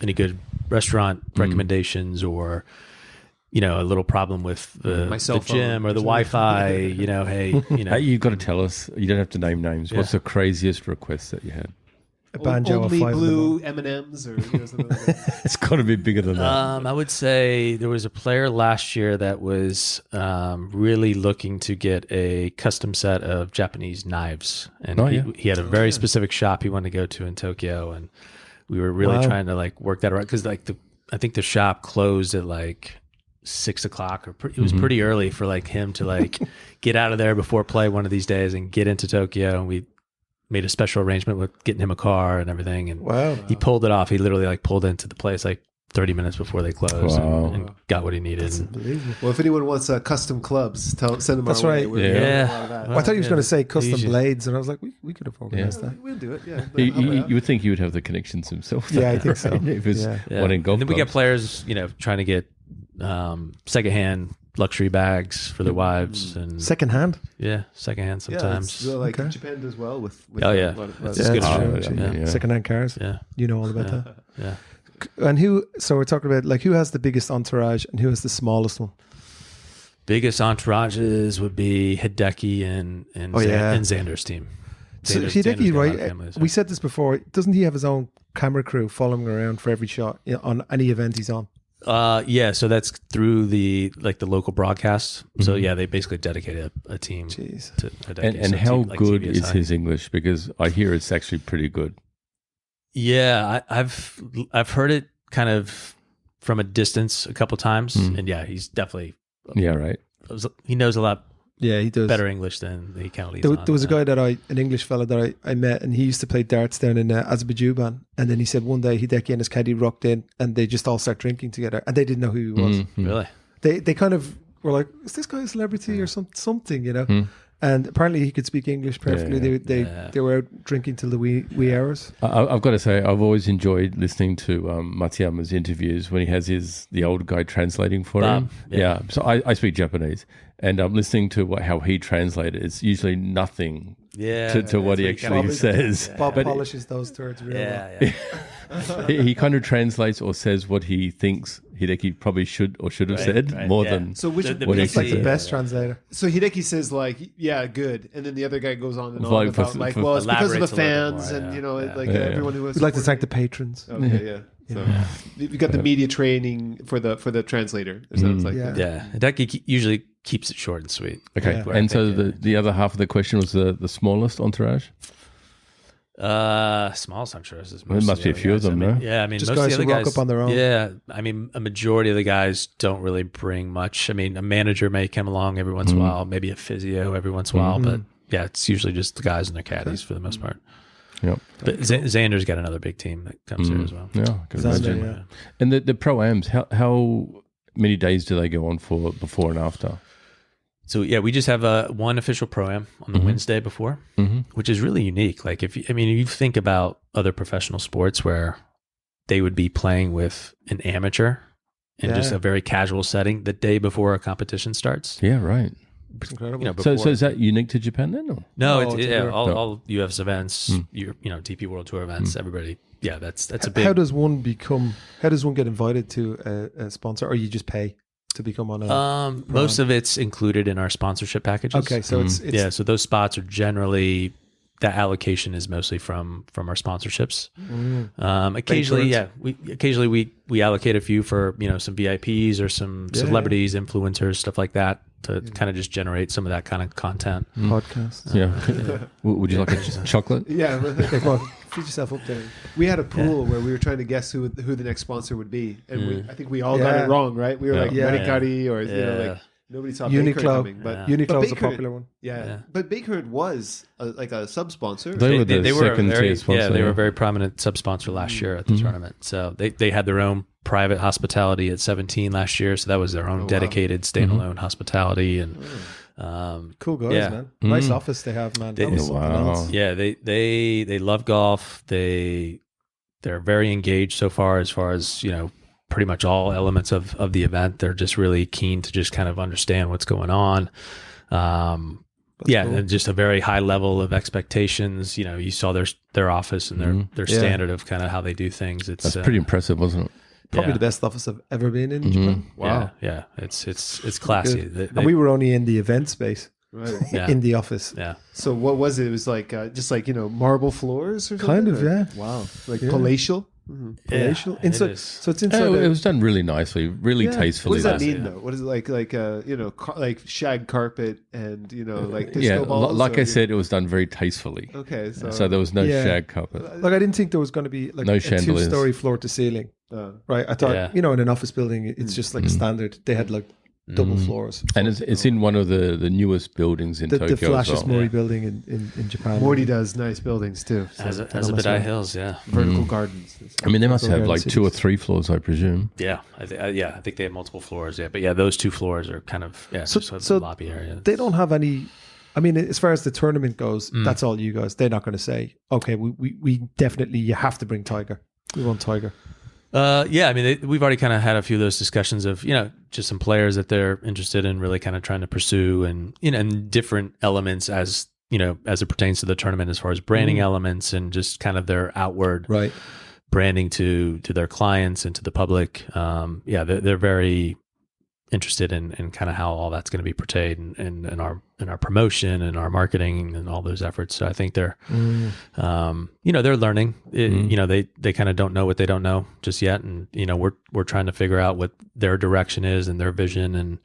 any good restaurant recommendations, or a little problem with the gym or the Wi-Fi. Hey, you've got to tell us. You don't have to name names. What's the craziest request that you had? A banjo only of 5 blue M&Ms or something like that. It's got to be bigger than that. I would say there was a player last year that was really looking to get a custom set of Japanese knives, and he had a very specific shop he wanted to go to in Tokyo, and we were really trying to work that around, because I think the shop closed at 6 o'clock, it was pretty early for like him to like get out of there before play one of these days and get into Tokyo. And we made a special arrangement with getting him a car and everything. And he pulled it off. He literally like pulled into the place like 30 minutes before they closed and got what he needed. That's unbelievable. Well, if anyone wants custom clubs, send them That's our right. way. Well, I thought he was going to say custom blades, and I was like, we could have organized that. We'll do it. Yeah. You would think he would have the connections himself. Yeah, I think so. If it was one in golf. And then we get clubs. players, trying to get secondhand luxury bags for their wives and Secondhand? secondhand sometimes. Yeah, like Japan does well with Oh, yeah. That's It's good. Yeah. Secondhand cars. Yeah. You know all about that. Yeah. And so we're talking about like who has the biggest entourage and who has the smallest one? Biggest entourages would be Hideki and Xander's team. So Xander's Hideki, got a lot of right? families, We said this before. Doesn't he have his own camera crew following him around for every shot on any event he's on? So that's through the local broadcast. So they basically dedicated a team to Hideki. And So how team, like good TBSI. is his English? Because I hear it's actually pretty good. Yeah, I've heard it kind of from a distance a couple times, and he's definitely Yeah, right. he knows a lot Yeah, he does. better English than he can lead. There was a guy an English fella that I met, and he used to play darts down in Azerbaijan. And then he said one day Hideki and his caddy rocked in, and they just all start drinking together, and they didn't know who he was. Really. They kind of were like, "Is this guy a celebrity or something?" And apparently he could speak English perfectly. They were out drinking till the wee hours. I've got to say, I've always enjoyed listening to Matsuyama's interviews when he has the old guy translating for him. Yeah. So I speak Japanese, and I'm listening to how he translated. It's usually nothing to what he actually says. Bob polishes those words really well. Yeah. He kind of translates or says what he thinks Hideki probably should have said more than So which The what he He's like the said. best translator. So Hideki says like, yeah, good, and then the other guy goes on and on Like, about like, well, it's because of the elaborates a little bit fans more, and yeah. everyone who was. We'd like to thank the patrons. Okay, yeah. So you got the media training for the translator. It sounds like Yeah. that. Yeah, Hideki usually keeps it short and sweet. Okay, Yeah. and so the other half of the question was the smallest entourage. Smallest, I'm sure. Is There must be a few of them, no? Yeah, I mean, Just most of guys the who other rock guys up on their own. Yeah, I mean, a majority of the guys don't really bring much. I mean, a manager may come along every once in a while, maybe a physio every once in a while, but yeah, it's usually just the guys and their caddies for the most part. Yep. But Xander's got another big team that comes here as well. Yeah, I can Xander, imagine. yeah. And the pro-ams, how many days do they go on for before and after? So yeah, we just have one official pro-am on the Wednesday before, which is really unique. Like if you think about other professional sports where they would be playing with an amateur in just a very casual setting the day before a competition starts. Yeah, right. It's incredible. So before- is that unique to Japan then? Or? No, No, it's it's everywhere. all UF's events, DP World Tour events. Everybody, that's a big. How does one get invited to a sponsor, or you just pay to become on a? Most of it's included in our sponsorship packages. Okay, so it's So those spots are generally that allocation is mostly from our sponsorships. Occasionally we allocate a few for some VIPs or some celebrities, influencers, stuff like that to kind of just generate some of that kind of content. podcasts. Yeah. Would you like a chocolate? Yeah, Okay, come on, feed yourself up there. we had a pool where we were trying to guess who the next sponsor would be, and I think we all got Yeah. it wrong, right? We were like Yeah. Medicati or like nobody saw Baycurrent Uniqlo. coming, but Uniqlo is a Baycurrent- popular one. Yeah, but Baycurrent was like a sub-sponsor. They were the They were second very, tier sponsor. they were a very prominent sub-sponsor last year at the tournament. So they had their own private hospitality at 17 last year. So that was their own dedicated standalone hospitality. And Cool guys, Yeah. man. Nice office they have, man. That was something Wow. else. yeah, they love golf. They're very engaged so far as pretty much all elements of the event. They're just really keen to just kind of understand what's going on. cool. And just a very high level of expectations. You saw their office and their standard of kind of how they do things. It's That's pretty impressive, wasn't it? Probably Yeah. the best office I've ever been in Japan. Wow. Yeah. It's classy. Good. And we were only in the event space Right. Yeah. in the office. Yeah. So what was it? It was like just like marble floors or something. Kind of, or- yeah. Wow, like Yeah. palatial. Palatial. it Inside, is. so it's inside. It was done really nicely, really What tastefully. does that Classy, mean though? What is it like like shag carpet and like disco Yeah, balls? like or- I said, it was done very tastefully. Okay, So there was no Yeah. shag carpet. like I didn't think there was going to be like No a chandeliers. 2-story floor to ceiling. right? I thought, in an office building, it's just like a standard. They had like double floors. And it's in one of the newest buildings in Tokyo. The flashiest as well. Mori building in Japan. Morty does nice buildings too. So Has a bit of hills, vertical gardens. I mean, they must have like 2 or 3 floors, I presume. Yeah, I think they have multiple floors. Yeah, but those 2 floors are kind of so the lobby area. They don't have any. I mean, as far as the tournament goes, that's all you guys. They're not going to say, okay, we definitely, you have to bring Tiger. We want Tiger. I mean, we've already kind of had a few of those discussions of, just some players that they're interested in really kind of trying to pursue and, and different elements as it pertains to the tournament as far as branding elements and just kind of their outward branding to their clients and to the public. They're very interested in kind of how all that's going to be portrayed in our promotion and our marketing and all those efforts. So I think they're, they're learning. They kind of don't know what they don't know just yet, and we're trying to figure out what their direction is and their vision, and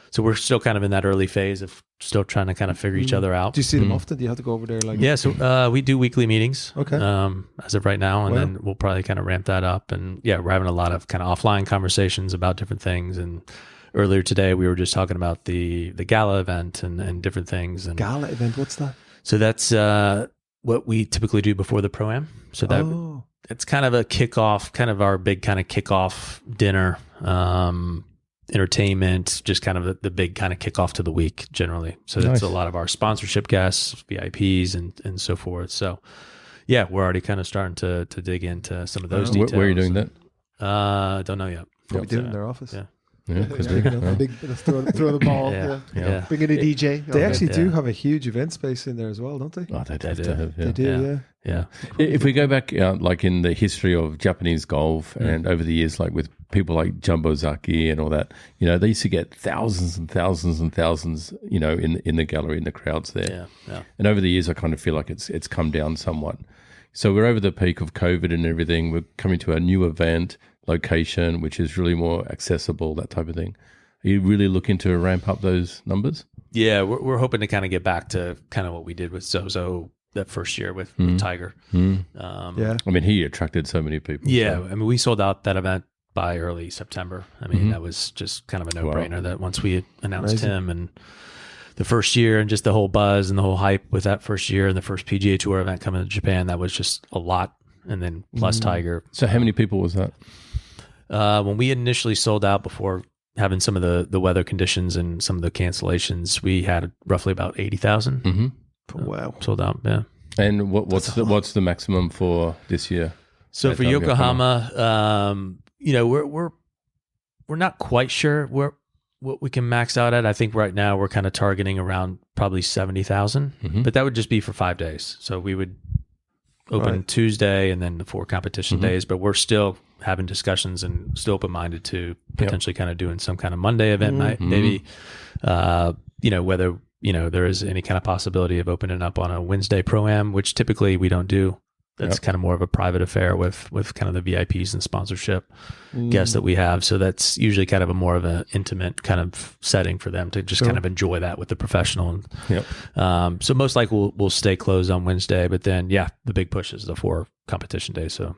so we're still kind of in that early phase of still trying to kind of figure each other out. Do you see them often? Do you have to go over there? So we do weekly meetings. Okay. As of right now, and then we'll probably kind of ramp that up, and we're having a lot of kind of offline conversations about different things. And earlier today, we were just talking about the gala event and different things. And gala event, what's that? So that's what we typically do before the Pro-Am. So it's kind of a kickoff, kind of our big kind of kickoff dinner, entertainment, just kind of the big kind of kickoff to the week generally. So that's a lot of our sponsorship guests, VIPs, and so forth. So we're already kind of starting to dig into some of those details. Where are you doing that? Don't know yet. Probably doing it in their office. Yeah, A big bit of throw the ball. Bring in a DJ. They actually do have a huge event space in there as well, don't they? Oh, they do. They do, yeah. If we go back, like in the history of Japanese golf and over the years, like with people like Jumbo Zaki and all that, they used to get thousands and thousands and thousands, in the gallery, in the crowds there. Yeah. And over the years, I kind of feel like it's come down somewhat. So we're over the peak of COVID and everything. We're coming to a new event location, which is really more accessible, that type of thing. Are you really looking to ramp up those numbers? Yeah, we're hoping to kind of get back to kind of what we did with ZOZO that first year with Tiger. I mean, he attracted so many people. Yeah, so. I mean, we sold out that event by early September. I mean, that was just kind of a no-brainer that once we announced him and the first year and just the whole buzz and the whole hype with that first year and the first PGA Tour event coming to Japan, that was just a lot. And then plus Tiger. So how many people was that? When we initially sold out before having some of the weather conditions and some of the cancellations, we had roughly about 80,000. Wow. Sold out, yeah. And what's the maximum for this year? So for Yokohama, we're not quite sure what we can max out at. I think right now we're kind of targeting around probably 70,000, but that would just be for 5 days. So we would open Tuesday and then the 4 competition days, but we're still having discussions and still open-minded to potentially kind of doing some kind of Monday event night, maybe, whether, there is any kind of possibility of opening up on a Wednesday Pro-Am, which typically we don't do. That's kind of more of a private affair with kind of the VIPs and sponsorship guests that we have. So that's usually kind of a more of an intimate kind of setting for them to just kind of enjoy that with the professional. So most likely we'll stay closed on Wednesday, but then the big push is the 4 competition days. So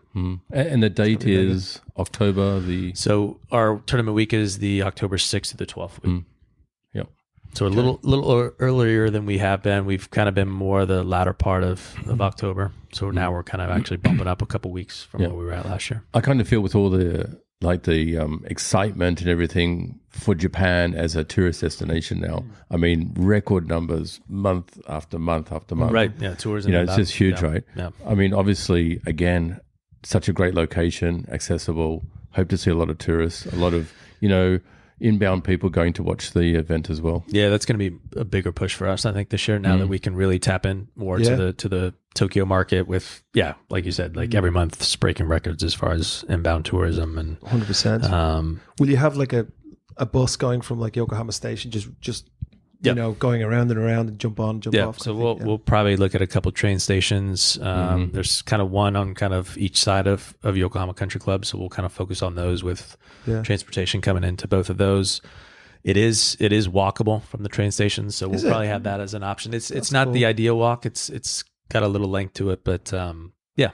and the date is October So our tournament week is the October 6th to the 12th week. So a little earlier than we have been. We've kind of been more the latter part of October. So now we're kind of actually bumping up a couple weeks from where we were at last year. I kind of feel with all the excitement and everything for Japan as a tourist destination now. I mean, record numbers month after month after month. Right. Yeah. Tours. It's just huge, right? Yeah. I mean, obviously, again, such a great location, accessible. Hope to see a lot of tourists, a lot of, inbound people going to watch the event as well. Yeah, that's going to be a bigger push for us, I think, this year. Now that we can really tap in more to the Tokyo market with, like you said, like every month it's breaking records as far as inbound tourism and 100%. Will you have like a bus going from like Yokohama Station, just going around and jump on, jump off? So we'll probably look at a couple train stations. There's kind of one on kind of each side of Yokohama Country Club, so we'll kind of focus on those with transportation coming into both of those. It is walkable from the train stations, so we'll probably have that as an option. It's not the ideal walk. It's got a little length to it, but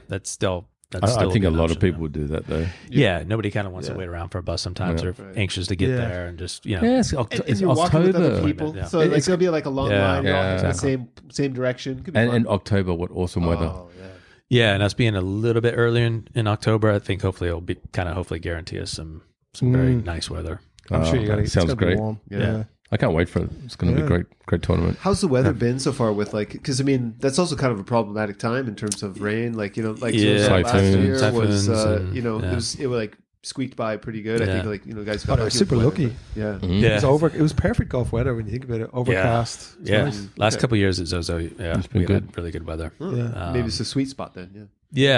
that's still that's I think a good lot of option, people would do that though. Yeah, nobody kind of wants to Yeah. wait around for a bus. Sometimes Yeah. they're anxious to get there and just Yes, And you're walking with other people, Yeah. so like there'll be like a long Yeah. line, you're all heading in the Exactly. same direction. Could be and fun. October, what awesome weather. Oh, yeah. Yeah, and us being a little bit earlier in October, I think hopefully it'll be hopefully guarantee us some very nice weather. I'm sure you got it. Sounds great. Warm. Yeah. I can't wait for it. It's going to be a great tournament. How's the weather been so far with like, because I mean, that's also kind of a problematic time in terms of rain. Like, you know, like Yeah. so last year was, Typhoons and- you know, yeah. it was like squeaked by pretty good. I Yeah. think like, you know, guys Oh, got they were lucky super with the lucky. weather. Yeah. Mhm. Yeah, It was perfect golf weather when you think about it. Overcast. It's yeah. nice. Last Okay. couple of years at ZOZO, It's been we good. had really good weather. Yeah. Maybe it's a sweet spot then. Yeah.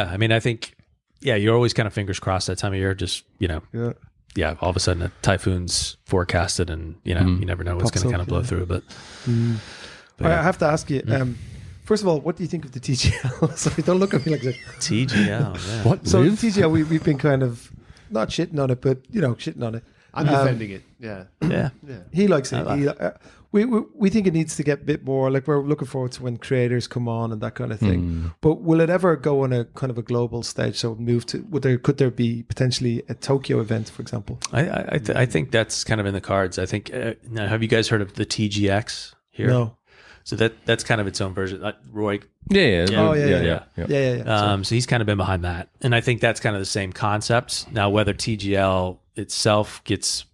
Yeah, I mean, I think you're always kind of fingers crossed that time of year. Just Yeah. all of a sudden a typhoon's forecasted, and you never know what's Pops going to kind up, of blow yeah. through. But I have to ask you. First of all, what do you think of the TGL? Sorry, don't look at me like that. TGL, yeah. What? So Live? TGL, we've been kind of not shitting on it, but shitting on it. I'm defending it. Yeah. Yeah. Yeah. He likes it. I We think it needs to get a bit more. Like we're looking forward to when creators come on and that kind of thing. But will it ever go on a kind of a global stage? So move to could there be potentially a Tokyo event, for example? I think that's kind of in the cards. I think. Now, have you guys heard of the TGX here? No. So that's kind of its own version. Roy. Yeah. Oh, yeah. So he's kind of been behind that, and I think that's kind of the same concept. Now, whether TGL itself gets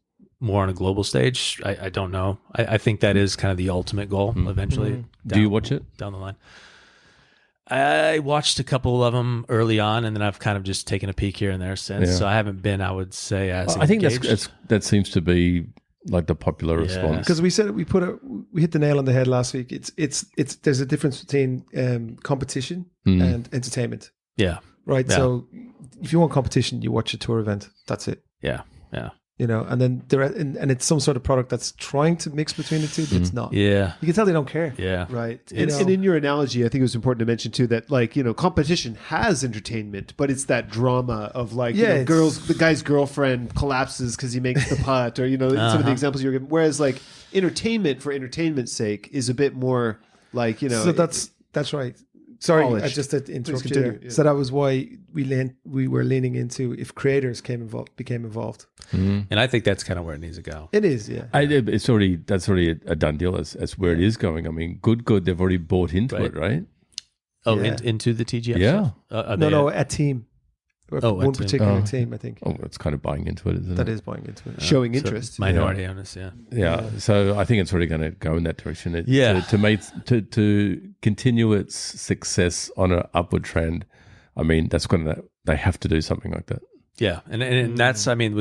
more on a global stage, I don't know. I think that is kind of the ultimate goal eventually. Do you watch it? Down the line? I watched a couple of them early on, and then I've kind of just taken a peek here and there since. Yeah. So I haven't been, I would say, as I think engaged. that seems to be like the popular response. Because we said we hit the nail on the head last week. It's there's a difference between competition and entertainment, Yeah, right? Yeah. So if you want competition, you watch a tour event. That's it. yeah. And then and it's some sort of product that's trying to mix between the two, but it's not. Yeah. You can tell they don't care. Yeah. Right. And in your analogy, I think it was important to mention too that like, you know, competition has entertainment, but it's that drama of like, the guy's girlfriend collapses because he makes the putt, or, you know, some of the examples you're giving. Whereas like entertainment for entertainment's sake is a bit more like, you know. So that's right. Sorry, I polished. just had to interrupt you continue, there. yeah. So that was why we were leaning into if creators became involved. And I think that's kind of where it needs to go. It is, yeah. That's already a done deal as where it is going. I mean, good. They've already bought into it, right? Oh, Yeah. into the TGX? Yeah. No, a team. Oh, One a team. particular team, I think. Oh, it's kind of buying into it, isn't That it? is buying into it. showing So interest. minority owners, yeah. Yeah. So I think it's already going to go in that direction. Yeah. To continue its success on an upward trend. I mean, they have to do something like that. Yeah. And that's, I mean,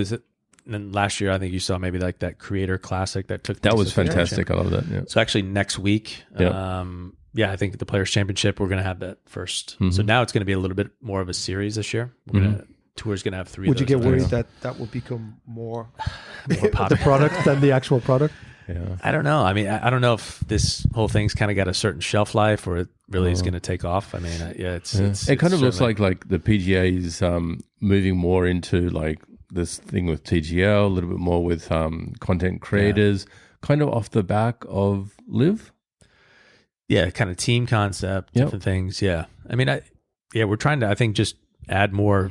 and last year, I think you saw maybe like that Creator Classic that took That place was at the fantastic. I love that. Yeah. So actually next week, Yeah. I think the Players Championship, we're going to have that first. So now it's going to be a little bit more of a series this year. Tour's going to have 3 Would you of those get worried events. that will become more popular. the product than the actual product? Yeah. I don't know. I mean, I don't know if this whole thing's kind of got a certain shelf life or it really is going to take off. I mean, It kind of looks like the PGA is moving more into like this thing with TGL, a little bit more with content creators, kind of off the back of Live. Yeah, kind of team concept, different things. Yeah. I mean, we're trying to, I think, just add more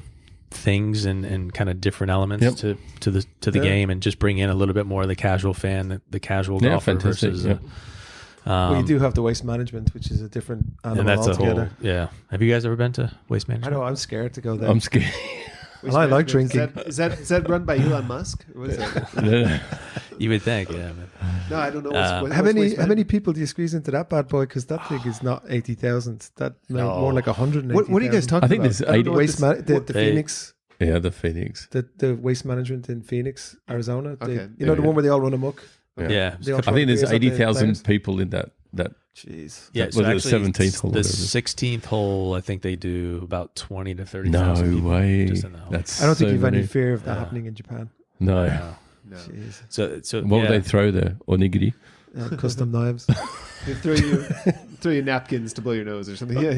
things and kind of different elements to the game, and just bring in a little bit more of the casual fan, the casual golfer fantastic. versus Well, you do have the waste management, which is a different animal and that's altogether. a whole, yeah. Have you guys ever been to Waste I Management? know, I'm scared to go there. I'm scared. And I like drinking. Is that run by Elon Musk? Or what is that? You would think, yeah. Man. No, I don't know. How many people do you squeeze into that bad boy? Because that thing is not 80,000. That more like 180,000. What are you guys talking I think about? there's I don't 80 know what Waste this- the Phoenix, Yeah, the Phoenix. the waste management in Phoenix, Arizona. Okay. The one where they all run amok. Yeah. They all I try think to there's clear out the 80,000 players. people in that. Jeez. Yeah, Was so it the actually, 17th hole or the whatever? 16th hole, I think they do about 20 to 30,000 No people way. just in the hole. That's I don't think so you've any many. fear of that happening in Japan. No. No. Jeez. So What would they throw there? Onigiri? Custom knives. They throw you napkins to blow your nose or something. Yeah.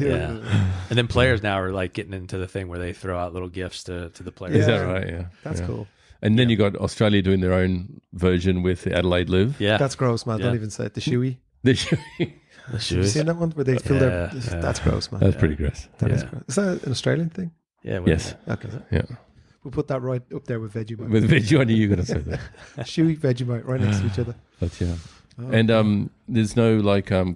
And then players now are like getting into the thing where they throw out little gifts to the players. Is Yeah. that right? Yeah. That's Yeah. cool. And then you got Australia doing their own version with the Adelaide Live. Yeah. That's gross, man. Yeah. Don't even say it. The shoey. The Have you shoes. seen that one where they fill their? Yeah. That's gross, man. That's pretty gross. That is Yeah. gross. Is that an Australian thing? Yeah. Yes. Okay. Yeah. We'll put that right up there with Vegemite. With Vegemite, I knew you were going to say that. Chewy Vegemite right next to each other. But yeah. Oh, And there's no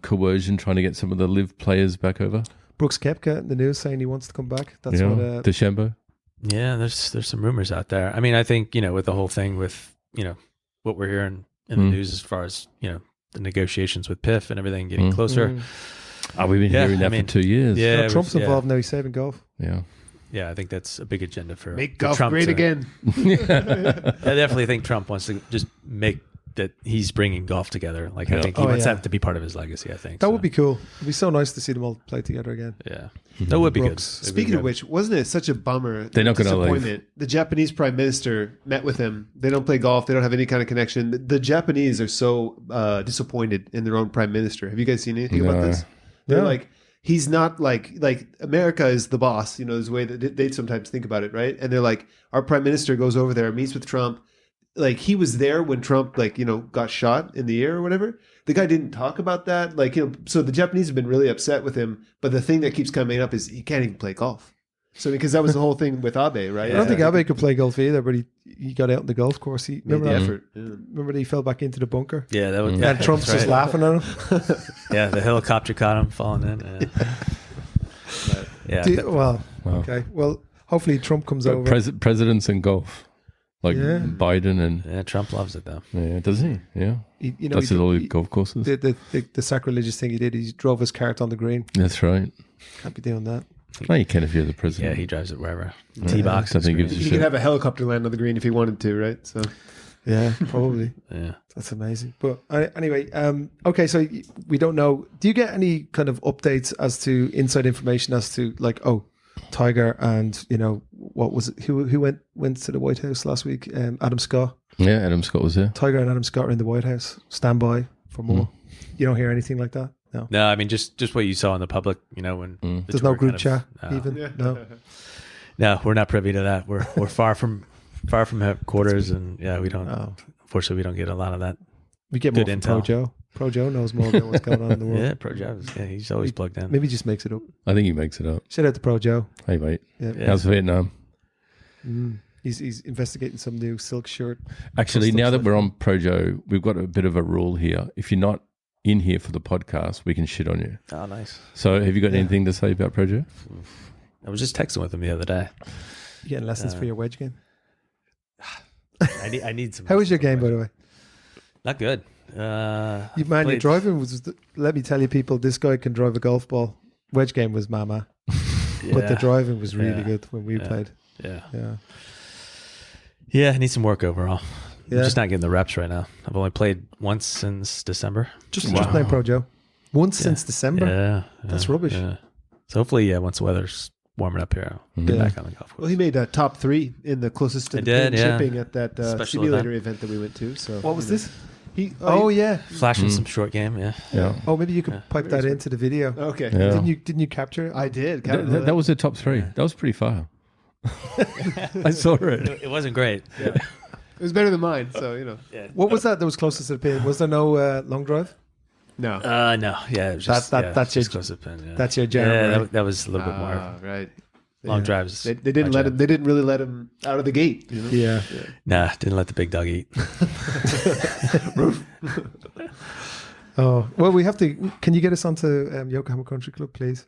coercion trying to get some of the live players back over. Brooks Koepka in the news saying he wants to come back. That's what. DeChambeau. Yeah, there's some rumors out there. I mean, I think, with the whole thing with, what we're hearing in the news as far as, the negotiations with PIF and everything getting closer. Oh, we've been hearing that for 2 years. Yeah, Trump's involved now. He's saving golf. Yeah. Yeah, I think that's a big agenda for Make for golf Trump great again. I definitely think Trump wants to just make that he's bringing golf together. Like, I think he wants that to be part of his legacy, I think. That would be cool. It'd be so nice to see them all play together again. Yeah. That would be Brooks. good. Speaking of which, wasn't it such a bummer? They're not gonna disappointment. The Japanese prime minister met with him. They don't play golf. They don't have any kind of connection. The Japanese are so disappointed in their own prime minister. Have you guys seen anything about this? They're like, he's not like America is the boss. There's a way that they sometimes think about it, right? And they're like, our prime minister goes over there, meets with Trump. Like, he was there when Trump, got shot in the air or whatever. The guy didn't talk about that. So the Japanese have been really upset with him. But the thing that keeps coming up is he can't even play golf. So, because that was the whole thing with Abe, right? I don't think Abe could play golf either, but he got out on the golf course. He made remember the that? effort. Yeah. Remember that he fell back into the bunker? Yeah, that would. And Trump's just laughing at him. Yeah, the helicopter caught him falling in. Yeah. Wow. Okay. Well, hopefully Trump comes over. Presidents and golf. Biden and... Yeah, Trump loves it, though. Yeah, does he? Yeah. That's all the golf courses. The sacrilegious thing he did, he drove his cart on the green. That's right. Can't be doing that. No, you can if you're the president. Yeah, he drives it wherever. T-box. I think gives a He shit. could have a helicopter land on the green if he wanted to, right? So Yeah, probably. Yeah. That's amazing. But anyway, okay, so we don't know. Do you get any kind of updates as to inside information as to Tiger and, what was it? Who went to the White House last week? Adam Scott. Yeah, Adam Scott was there. Tiger and Adam Scott are in the White House. Stand by for more. You don't hear anything like that? No. No, I mean, just what you saw in the public, when the There's no tour group kind chat of, even? Yeah. No. No, we're not privy to that. We're far from headquarters, and we don't. Unfortunately, we don't get a lot of that. We get Good more from intel. Pro Joe. Pro Joe knows more about what's going on in the world. Yeah, Pro Travis. Yeah, he's always plugged in. Maybe he just makes it up. I think he makes it up. Shout out to Pro Joe. Hey, mate. Yeah. How's Vietnam? He's investigating some new silk shirt. Actually, Custom now that stuff. we're on Projo, we've got a bit of a rule here. If you're not in here for the podcast, we can shit on you. Oh, nice. So have you got anything to say about Projo? I was just texting with him the other day. You getting lessons for your wedge game? I need some. How was your game, by the way? Not good. Your played- driving was. Let me tell you, people, this guy can drive a golf ball. Wedge game was mama, but the driving was really good when we played. Yeah. Yeah. I need some work overall. Yeah. I'm just not getting the reps right now. I've only played once since December. Just playing Pro Joe. Once since December. Yeah. That's rubbish. Yeah. So hopefully, once the weather's warming up here, I'll get back on the golf course. Well, he made top 3 in the closest to I the did, pin yeah. shipping at that Special simulator event that we went to. So What was this? He Yeah. Flashing some short game, Yeah. Oh, maybe you could pipe that into the video. Okay. Yeah. Didn't you capture it? I did. That was the top 3. That was pretty far. I saw it. It wasn't great. It was better than mine, so What was that was closest to the pin? Was there no long drive? No. No. Yeah. It was just, that's just your- close to the pin. Yeah. That's your jam. Yeah, right? that was a little bit more Right. long drives. They didn't let him. They didn't really let him out of the gate. Yeah. Nah, didn't let the big dog eat. Oh well, we have to. Can you get us onto Yokohama Country Club, please?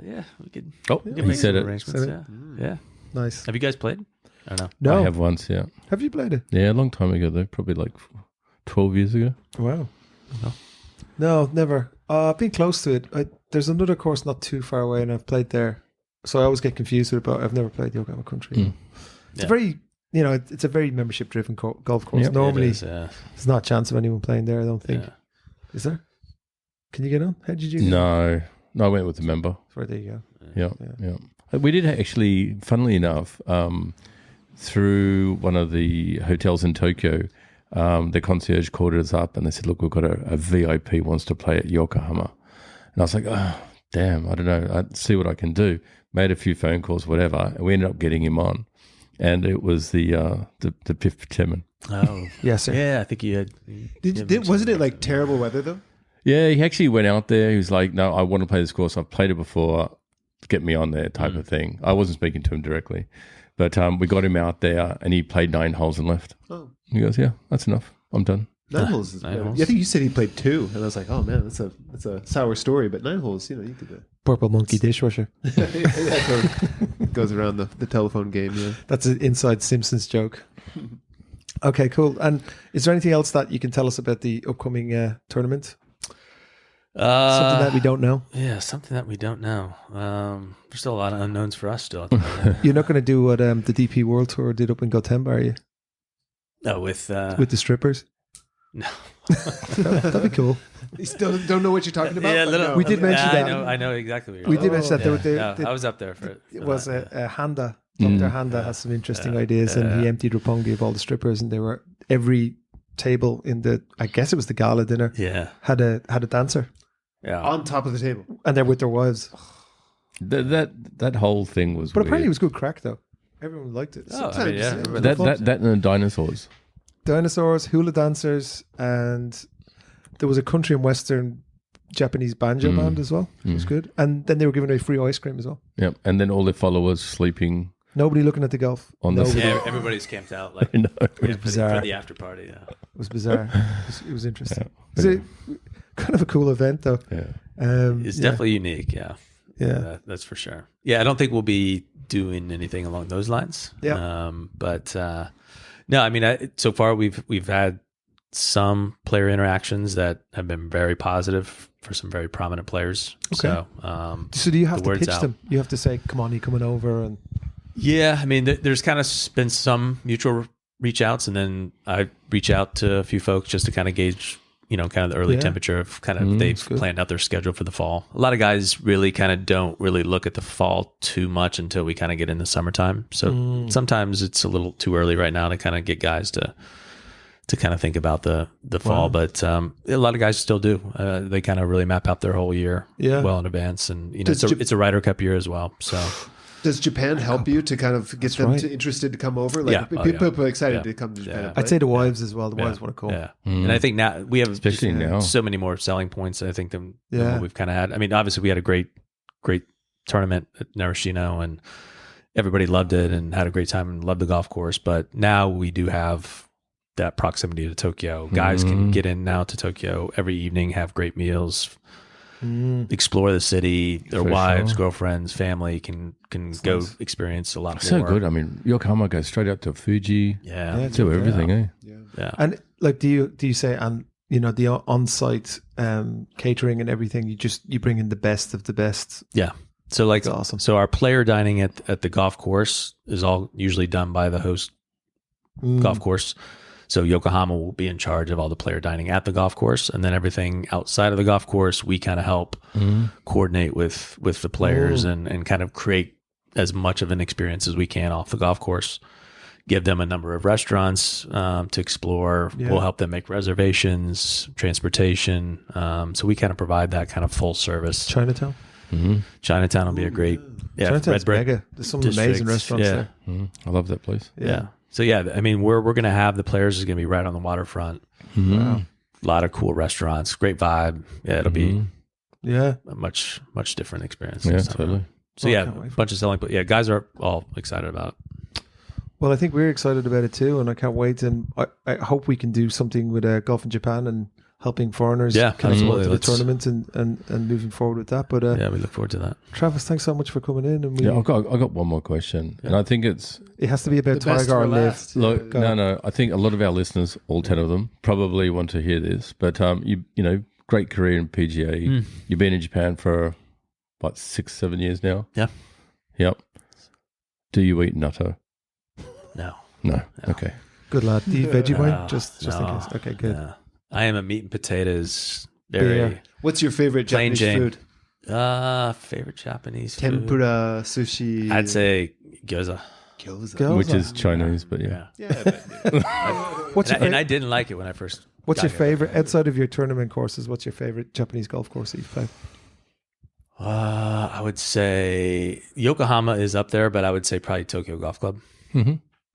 Yeah, we could. Oh, we he could make said some it. arrangements. Said Yeah. Nice. Have you guys played? I don't know. No, I have once, yeah. Have you played it? Yeah, a long time ago, though. Probably like 12 years ago. Wow. No, never. I've been close to it. There's another course not too far away, and I've played there. So I always get confused with it, but I've never played Yokohama Country. It's a very, it's a very membership-driven golf course. Yep. Normally, It is, yeah. there's not a chance of anyone playing there, I don't think. Yeah. Is there? Can you get on? How did you get on? No, I went with a member. Right, there you go. Yeah. We did actually, funnily enough, through one of the hotels in Tokyo, the concierge called us up and they said, look, we've got a VIP wants to play at Yokohama. And I was like, oh, damn, I don't know. I'd see what I can do. Made a few phone calls, whatever. And we ended up getting him on. And it was the Piff Timon. Oh, Yes, sir. yeah. I think you had. Wasn't it like terrible weather though? Yeah, he actually went out there. He was like, no, I want to play this course. I've played it before. get me on there type of thing. I wasn't speaking to him directly, but we got him out there and he played 9 holes and left. Oh. He goes, yeah, that's enough. I'm done. 9 holes is better. I think you said he played 2, and I was like, oh man, that's a sour story. But 9 holes, you could do it. Purple monkey dishwasher. That goes around the telephone game. Yeah, That's an inside Simpsons joke. Okay, cool. And is there anything else that you can tell us about the upcoming tournament? Something that we don't know? Yeah, something that we don't know. There's still a lot of unknowns for us still. At the moment. You're not going to do what the DP World Tour did up in Gotemba, are you? No, with the strippers? no. That'd be cool. you still don't know what you're talking about. Yeah, but little- no. We did mention that. I know exactly what you're We talking did mention that. about. They- I was up there for it. It was that, a Handa. Dr. Handa has some interesting ideas, and he emptied Roppongi of all the strippers, and they were every table in the, I guess it was the gala dinner, yeah. had a dancer, Yeah. on top of the table. and they're with their wives. That whole thing was But weird. apparently it was good crack though. Everyone liked it. Oh, I mean, yeah. Sometimes- that and the dinosaurs. Dinosaurs, hula dancers, and there was a country and western Japanese banjo band as well. It was good. And then they were giving away free ice cream as well. Yep. And then all their followers sleeping Nobody looking at the golf. on the Nobody. Yeah, everybody's camped out like No. for bizarre. the after party. Yeah. It was bizarre. It was interesting. It was a, kind of a cool event though. Yeah. It's yeah. definitely unique. Yeah. Yeah. That's for sure. Yeah, I don't think we'll be doing anything along those lines. Yeah. But no, I mean, so far we've had some player interactions that have been very positive for some very prominent players. Okay. So do you have the to word's pitch out. them? You have to say, "Come on, you coming over?" And Yeah, I mean, there's kind of been some mutual reach outs, and then I reach out to a few folks just to kind of gauge, kind of the early temperature of kind of they've planned out their schedule for the fall. A lot of guys really kind of don't really look at the fall too much until we kind of get into summertime. So sometimes it's a little too early right now to kind of get guys to kind of think about the fall, but a lot of guys still do. They kind of really map out their whole year well in advance, and it's a Ryder Cup year as well. So. Does Japan help you to kind of get them interested to come over? Like people are excited to come to Japan. Yeah. I'd say the wives as well. The wives want to come. Yeah, and I think now we have Especially now. so many more selling points. I think than what we've kind of had. I mean, obviously we had a great tournament at Narashino, and everybody loved it and had a great time and loved the golf course. But now we do have that proximity to Tokyo. Guys can get in now to Tokyo every evening, have great meals, explore the city. Their wives, girlfriends, family can go experience a lot more. So good. I mean, Yokohama goes straight up to Fuji. Yeah, Do everything, eh? yeah. And like, do you say, and the on-site catering and everything, you bring in the best of the best? Yeah. So like, That's awesome. So our player dining at the golf course is all usually done by the host golf course. So Yokohama will be in charge of all the player dining at the golf course, and then everything outside of the golf course, we kind of help coordinate with the players and kind of create as much of an experience as we can off the golf course. Give them a number of restaurants to explore. Yeah. We'll help them make reservations, transportation. So we kind of provide that kind of full service. Chinatown. Chinatown will be a great Chinatown's Red Brick mega. There's some amazing district. restaurants Yeah. there. I love that place. Yeah. So yeah, I mean, we're going to have the players is going to be right on the waterfront. Wow. A lot of cool restaurants, great vibe. Yeah, it'll be Yeah. a much different experience. Yeah, this time totally. around. So Oh, yeah, can't wait a bunch of selling. But yeah, guys are all excited about it. Well, I think we're excited about it too, and I can't wait. And I hope we can do something with Golf in Japan and helping foreigners Yeah, kind of go absolutely. to the Let's- tournament and moving forward with that. But Yeah, we look forward to that. Travis, thanks so much for coming in. And Yeah, I got one more question, and I think it's it has to be about The best Tiger for or Live. last. look. Go. No. I think a lot of our listeners, all 10 of them, probably want to hear this. But great career in PGA. You've been in Japan for what 6-7 years now. Yeah. Yep. Do you eat natto? No. No. Okay. Good lad. Do you veggie wine? No, Just in no, case. Okay, good. no. I am a meat and potatoes. Yeah. Very What's your favorite Plain Japanese Jane. food? favorite Japanese food. Tempura, sushi. I'd say gyoza. gyoza. Gyoza. Which is Chinese, but yeah. Yeah. What's your And I favorite? didn't like it when I first. What's got your here. favorite outside of your tournament courses? What's your favorite Japanese golf course that you've played? I would say Yokohama is up there, but I would say probably Tokyo Golf Club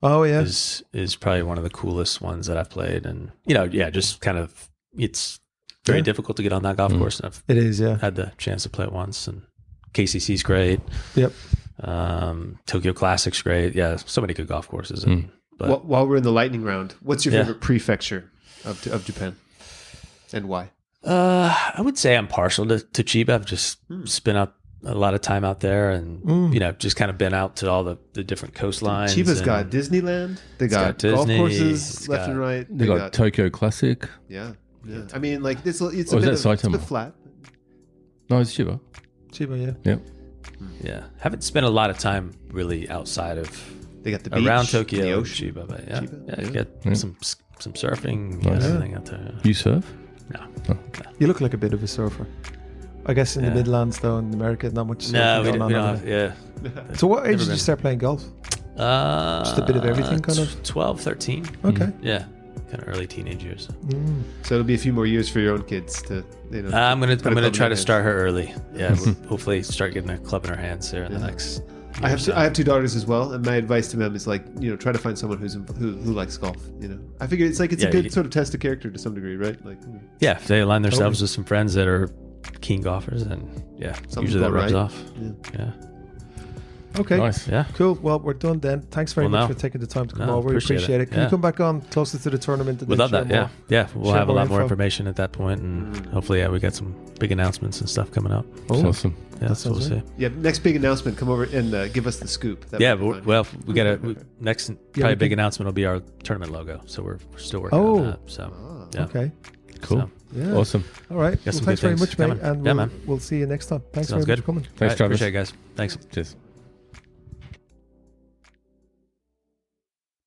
Oh yeah, is probably one of the coolest ones that I've played. And just kind of it's very difficult to get on that golf course. And I've it is. Yeah, had the chance to play it once and KCC's great. Yep. Tokyo Classic's great. Yeah, so many good golf courses. But While we're in the lightning round, what's your favorite prefecture of Japan, and why? I would say I'm partial to Chiba. I've just spent out a lot of time out there, and just kind of been out to all the different coastlines. Chiba's got Disneyland. They got golf courses left and right. They got Tokyo Classic. Yeah. I mean, like this. It's Or a is bit that Saitama? it's a bit flat. No, it's Chiba. Chiba, yeah. Yep. Yeah, haven't spent a lot of time really outside of They got the beach, around Tokyo, the and ocean. Chiba, but yeah, Chiba, you get some surfing, Nice. and everything out there. You surf? No, You look like a bit of a surfer. I guess in the Midlands, though, in America, not much surfing no, we going on don't over have, there. yeah. So what age Never did you been. start playing golf? Just a bit of everything, kind of? 12, 13. Okay. Yeah, kind of early teenage years. So it'll be a few more years for your own kids to. I'm gonna put a club in try their to start her early. Yeah, we'll hopefully start getting a club in her hands there in the next. I have two daughters as well, and my advice to them is like, try to find someone who likes golf. I figure it's a good sort of test of character to some degree, right? Like, yeah, if they align themselves with some friends that are keen golfers, then usually that rubs off. Yeah. Okay. Nice. Yeah. Cool. Well, we're done then. Thanks very much for taking the time to come over. We appreciate it. Can you come back on closer to the tournament? We'd love that. Yeah. Yeah. We'll have a lot more info. information at that point, and hopefully, we got some big announcements and stuff coming up. Awesome. Yeah, so we'll see. Yeah, next big announcement, come over and give us the scoop. Yeah, well, we got next probably big announcement will be our tournament logo. So we're still working on that. So okay, cool. So, yeah. Awesome. All right. Well, thanks very much, mate. Coming. And we'll see you next time. Thanks Sounds very good. much for coming. Thanks, Travis. Appreciate it, guys. Thanks. Cheers.